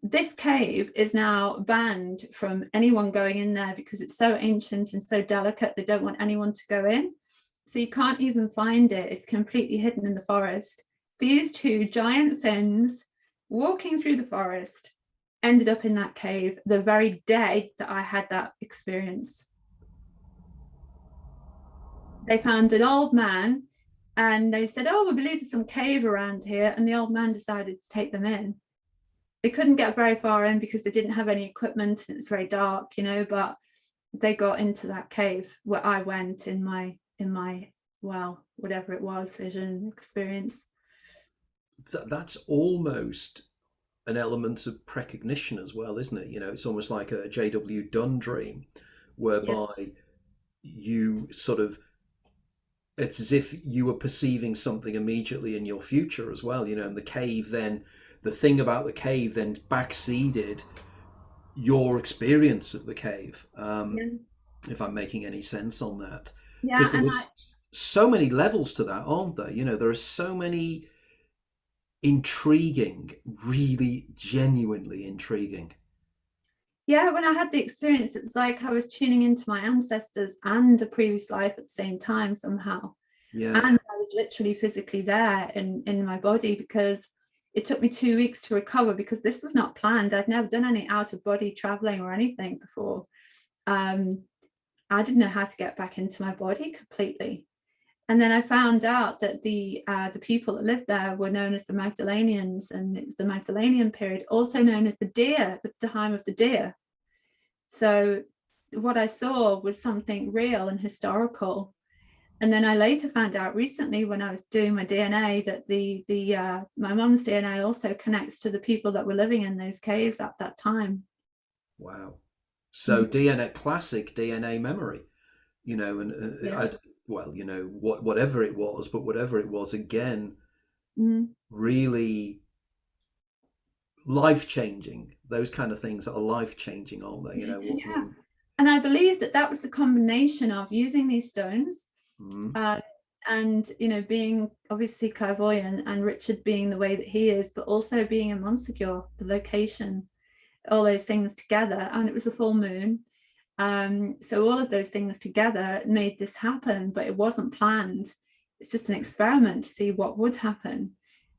this cave is now banned from anyone going in there because it's so ancient and so delicate. They don't want anyone to go in. So you can't even find it. It's completely hidden in the forest. These two giant Finns walking through the forest ended up in that cave the very day that I had that experience. They found an old man and they said, oh, we believe there's some cave around here. And the old man decided to take them in. They couldn't get very far in because they didn't have any equipment and it's very dark, you know, but they got into that cave where I went in my well, whatever it was, vision experience. That's almost an element of precognition as well, isn't it? You know, it's almost like a J.W. Dunn dream, whereby you sort of, it's as if you were perceiving something immediately in your future as well, you know, and the cave then, the thing about the cave then backseeded your experience of the cave, if I'm making any sense on that. Yeah, and there's so many levels to that, aren't there? You know, there are so many intriguing, really genuinely intriguing. Yeah, when I had the experience, it's like I was tuning into my ancestors and a previous life at the same time somehow. Yeah. And I was literally physically there in my body, because it took me 2 weeks to recover, because this was not planned. I'd never done any out of body traveling or anything before. I didn't know how to get back into my body completely. And then I found out that the people that lived there were known as the Magdalenians, and it was the Magdalenian period, also known as the deer, the time of the deer. So what I saw was something real and historical. And then I later found out recently when I was doing my DNA that my mum's DNA also connects to the people that were living in those caves at that time. Wow. So DNA, classic DNA memory, you know, and Yeah. well, you know, whatever it was, again, really life-changing. Those kind of things are life-changing, aren't they? You know, Yeah. And I believe that was the combination of using these stones, and, you know, being obviously clairvoyant, and Richard being the way that he is, but also being in Montségur, the location, all those things together. And it was a full moon. So all of those things together made this happen, but it wasn't planned. It's just an experiment to see what would happen.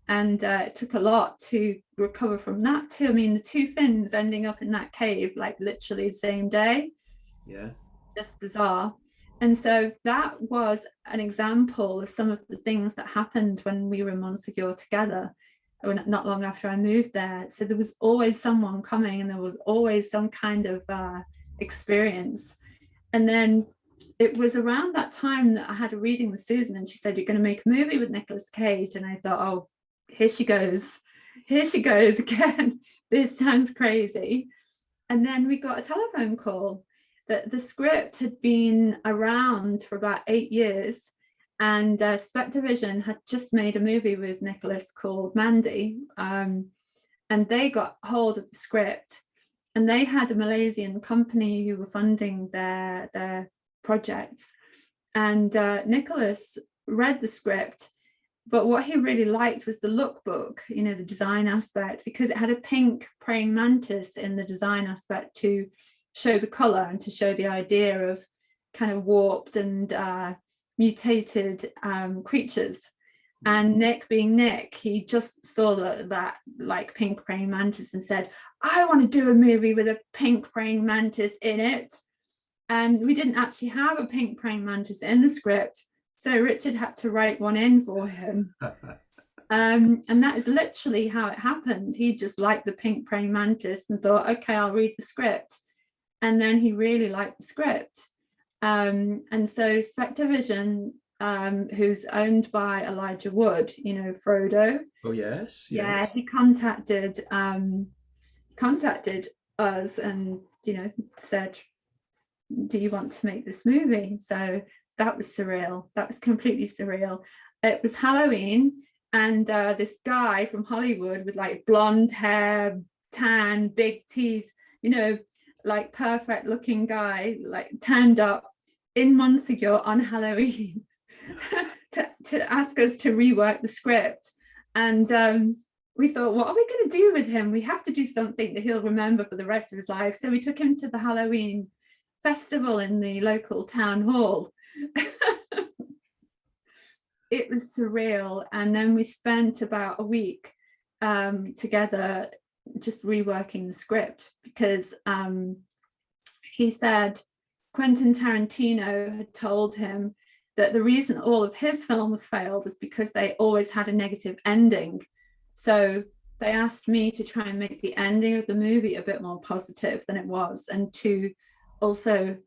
And it took a lot to recover from that too. I mean, the two fins ending up in that cave, like literally the same day. Yeah. Just bizarre. And so that was an example of some of the things that happened when we were in Montségur together, not long after I moved there. So there was always someone coming, and there was always some kind of experience. And then it was around that time that I had a reading with Susan, and she said, "You're going to make a movie with Nicolas Cage." And I thought, oh, here she goes again. This sounds crazy. And then we got a telephone call that the script had been around for about 8 years, and Spectrovision had just made a movie with Nicolas called Mandy, and they got hold of the script, and they had a Malaysian company who were funding their projects. And Nicolas read the script, but what he really liked was the lookbook, you know, the design aspect, because it had a pink praying mantis in the design aspect to show the color and to show the idea of kind of warped and mutated creatures. And Nick, being Nick, he just saw that like pink praying mantis and said, "I want to do a movie with a pink praying mantis in it." And we didn't actually have a pink praying mantis in the script, so Richard had to write one in for him. And that is literally how it happened. He just liked the pink praying mantis and thought, okay, I'll read the script. And then he really liked the script. And so Spectrovision, who's owned by Elijah Wood, you know, Frodo. Oh, yes. Yeah, he contacted us and, you know, said, "Do you want to make this movie?" So that was surreal. That was completely surreal. It was Halloween, and this guy from Hollywood with like blonde hair, tan, big teeth, you know, like perfect looking guy, like turned up in Montségur on Halloween to ask us to rework the script. And we thought, what are we going to do with him? We have to do something that he'll remember for the rest of his life. So we took him to the Halloween festival in the local town hall. It was surreal. And then we spent about a week together just reworking the script, because he said Quentin Tarantino had told him that the reason all of his films failed was because they always had a negative ending. So they asked me to try and make the ending of the movie a bit more positive than it was, and to also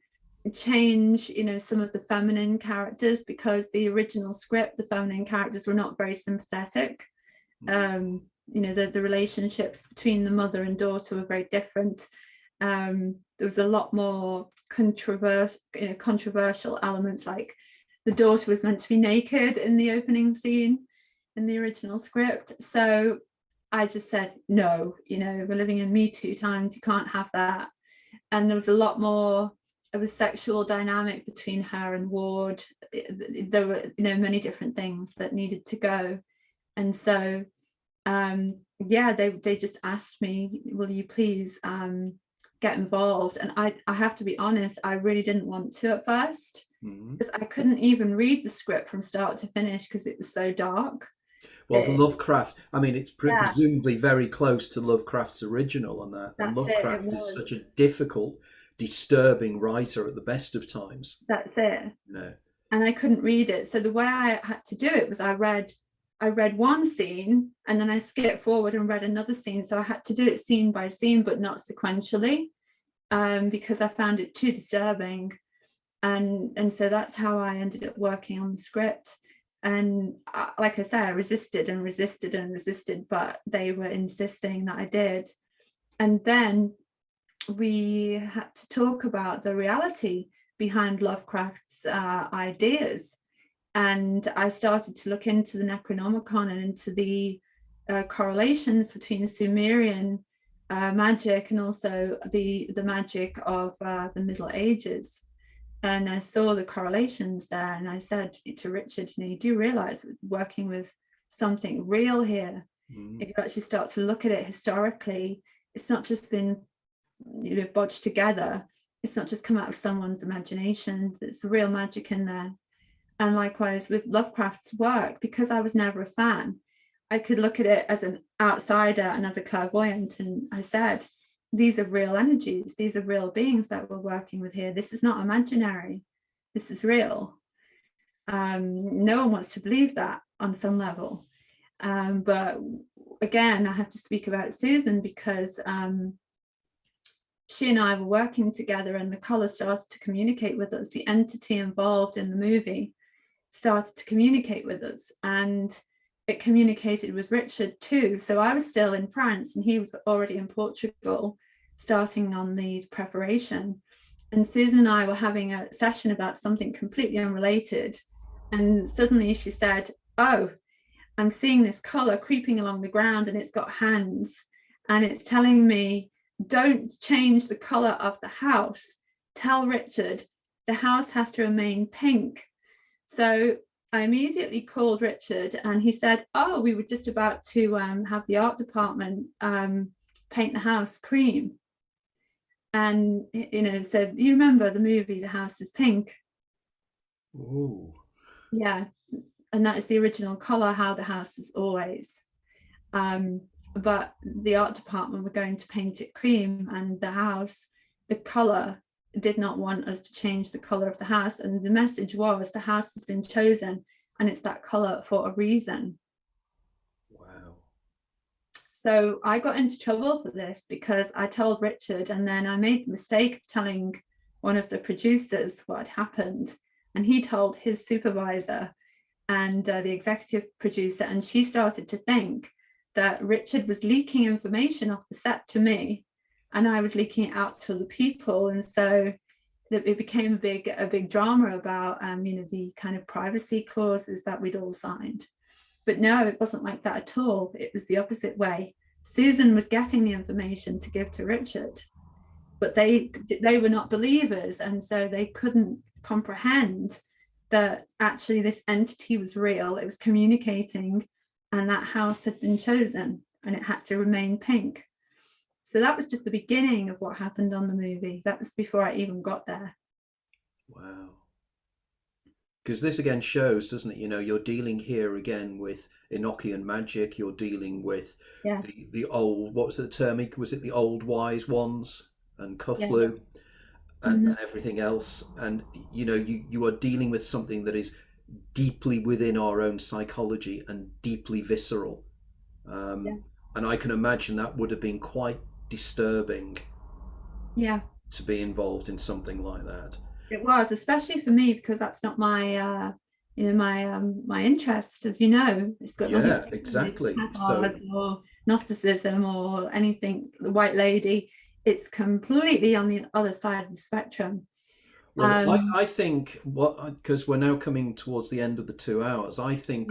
change, you know, some of the feminine characters, because the original script, the feminine characters were not very sympathetic. You know, the relationships between the mother and daughter were very different. There was a lot more controversial elements, like the daughter was meant to be naked in the opening scene in the original script. So I just said, no, you know, we're living in Me Too times, you can't have that. And there was a lot more of a sexual dynamic between her and Ward. There were, you know, many different things that needed to go. And so yeah, they just asked me, will you please get involved? And I have to be honest, I really didn't want to at first, because I couldn't even read the script from start to finish because it was so dark. Well, the Lovecraft, I mean, it's presumably very close to Lovecraft's original and that. And Lovecraft is such a difficult, disturbing writer at the best of times. That's it. No. And I couldn't read it. So the way I had to do it was I read one scene and then I skipped forward and read another scene. So I had to do it scene by scene, but not sequentially, because I found it too disturbing. And so that's how I ended up working on the script. And like I say, I resisted and resisted and resisted, but they were insisting that I did. And then we had to talk about the reality behind Lovecraft's ideas. And I started to look into the Necronomicon and into the correlations between the Sumerian magic and also the magic of the Middle Ages. And I saw the correlations there, and I said to Richard, you do realize we're working with something real here. If you actually start to look at it historically, it's not just been bodged together. It's not just come out of someone's imagination. It's real magic in there. And likewise with Lovecraft's work, because I was never a fan, I could look at it as an outsider and as a clairvoyant, and I said, these are real energies, these are real beings that we're working with here. This is not imaginary, this is real. No one wants to believe that on some level. But again, I have to speak about Susan, because she and I were working together, and the color started to communicate with us. The entity involved in the movie started to communicate with us, and it communicated with Richard too. So I was still in France and he was already in Portugal, starting on the preparation. And Susan and I were having a session about something completely unrelated. And suddenly she said, oh, I'm seeing this color creeping along the ground and it's got hands. And it's telling me, don't change the color of the house. Tell Richard the house has to remain pink. So I immediately called Richard, and he said, oh, we were just about to have the art department paint the house cream. And, said, you remember the movie, The House is Pink? Ooh. Yeah. And that is the original color, how the house is always. But the art department were going to paint it cream, and the house, the color, did not want us to change the color of the house. And the message was, the house has been chosen and it's that color for a reason. Wow. So I got into trouble for this because I told Richard, and then I made the mistake of telling one of the producers what had happened, and he told his supervisor and the executive producer, and she started to think that Richard was leaking information off the set to me, and I was leaking it out to the people. And so it became a big drama about the kind of privacy clauses that we'd all signed. But no, it wasn't like that at all. It was the opposite way. Susan was getting the information to give to Richard, but they were not believers, and so they couldn't comprehend that actually this entity was real. It was communicating, and that house had been chosen, and it had to remain pink. So that was just the beginning of what happened on the movie. That was before I even got there. Wow. Because this again shows, doesn't it? You're dealing here again with Enochian magic. You're dealing with the old, what was the term? Was it the old wise ones and Cthulhu and everything else? And you are dealing with something that is deeply within our own psychology and deeply visceral. And I can imagine that would have been quite disturbing to be involved in something like that. It was, especially for me, because that's not my my interest, as you know. It's got nothing exactly or Gnosticism or anything, the White Lady. It's completely on the other side of the spectrum. Well, I think because we're now coming towards the end of the 2 hours, I think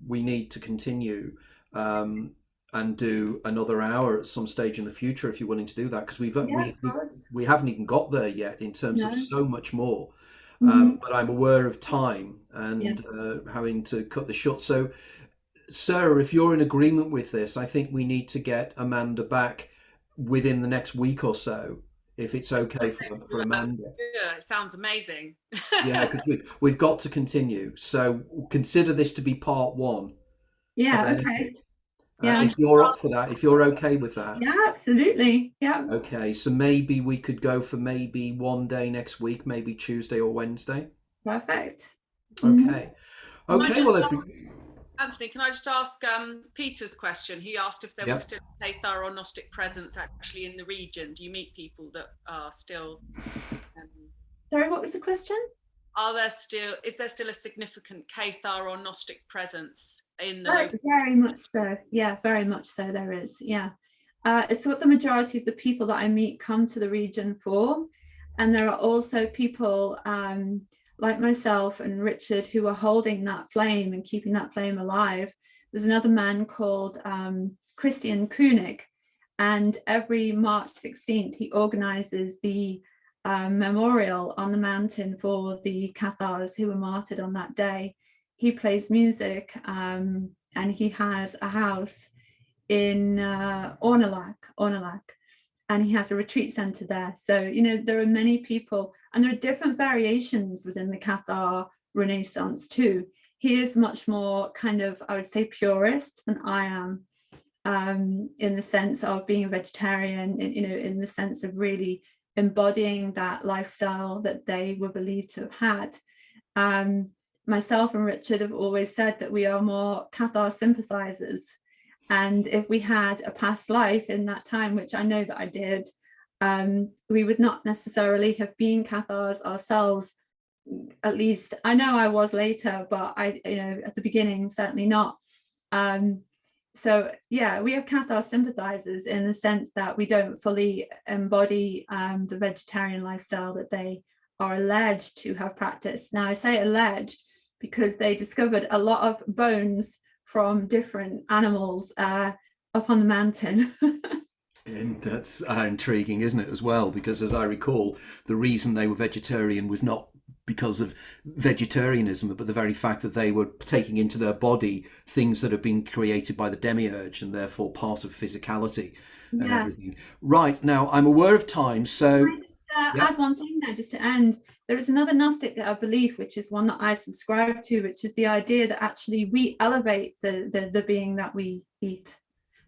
we need to continue and do another hour at some stage in the future if you're willing to do that, because we haven't even got there yet in terms of so much more. But I'm aware of time and having to cut the short. So, Sarah, if you're in agreement with this, I think we need to get Amanda back within the next week or so, if it's okay for Amanda. Yeah, it sounds amazing. Yeah, because we've got to continue. So consider this to be part one. Yeah, okay. If you're up for that, if you're okay with that. Yeah, absolutely. Yeah. Okay, so maybe we could go for maybe one day next week, maybe Tuesday or Wednesday. Perfect. Okay. Okay, well, Anthony, can I just ask Peter's question? He asked if there was still a Cathar or Gnostic presence actually in the region. Do you meet people that are still... Sorry, what was the question? Is there still a significant Cathar or Gnostic presence in the Oh, very much so. Yeah, very much so there is. Yeah. It's what the majority of the people that I meet come to the region for. And there are also people like myself and Richard who are holding that flame and keeping that flame alive. There's another man called Christian Koenig, and every March 16th he organizes the memorial on the mountain for the Cathars who were martyred on that day. He plays music and he has a house in Ornolac, and he has a retreat center there. So, you know, there are many people, and there are different variations within the Cathar Renaissance too. He is much more kind of, I would say, purist than I am, in the sense of being a vegetarian, you know, in the sense of really embodying that lifestyle that they were believed to have had. Myself and Richard have always said that we are more Cathar sympathizers. And if we had a past life in that time, which I know that I did, we would not necessarily have been Cathars ourselves. At least I know I was later, but you know, at the beginning, certainly not. So yeah, we have Cathar sympathizers in the sense that we don't fully embody the vegetarian lifestyle that they are alleged to have practiced. Now I say alleged because they discovered a lot of bones from different animals up on the mountain. And that's intriguing, isn't it, as well? Because as I recall, the reason they were vegetarian was not because of vegetarianism, but the very fact that they were taking into their body things that have been created by the demiurge and therefore part of physicality and everything. Right, now I'm aware of time, so... add one thing there just to end. There is another Gnostic belief, which is one that I subscribe to, which is the idea that actually we elevate the being that we eat.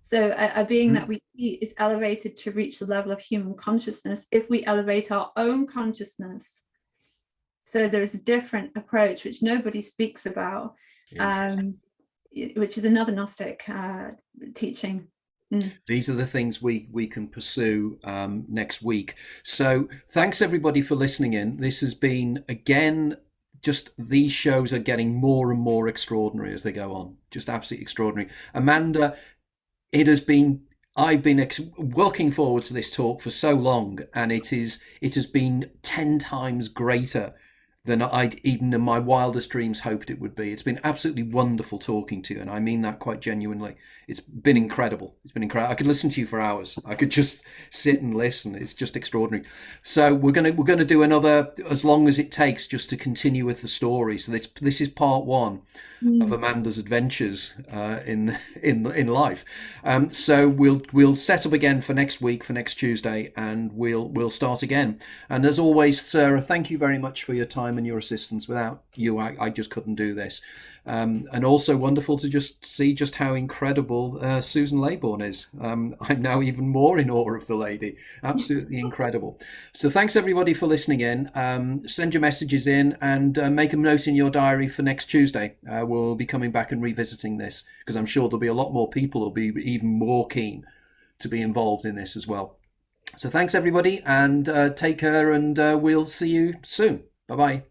So a being that we eat is elevated to reach the level of human consciousness if we elevate our own consciousness. So there is a different approach which nobody speaks about, which is another Gnostic teaching. These are the things we can pursue next week. So thanks everybody for listening in. This has been, again, just these shows are getting more and more extraordinary as they go on. Just absolutely extraordinary. Amanda, I've been looking forward to this talk for so long, and it has been 10 times greater than I'd even in my wildest dreams hoped it would be. It's been absolutely wonderful talking to you, and I mean that quite genuinely. It's been incredible. It's been incredible. I could listen to you for hours. I could just sit and listen. It's just extraordinary. So we're gonna do another, as long as it takes, just to continue with the story. So this is part one of Amanda's adventures in life. So we'll set up again for next week, for next Tuesday, and we'll start again. And as always, Sarah, thank you very much for your time and your assistance. Without you, I just couldn't do this. And also wonderful to just see just how incredible Susan Laybourne is. I'm now even more in awe of the lady. Absolutely incredible. So thanks everybody for listening in. Send your messages in and make a note in your diary for next Tuesday. We'll be coming back and revisiting this, because I'm sure there'll be a lot more people who'll be even more keen to be involved in this as well. So thanks everybody, and take care, and we'll see you soon. Bye-bye.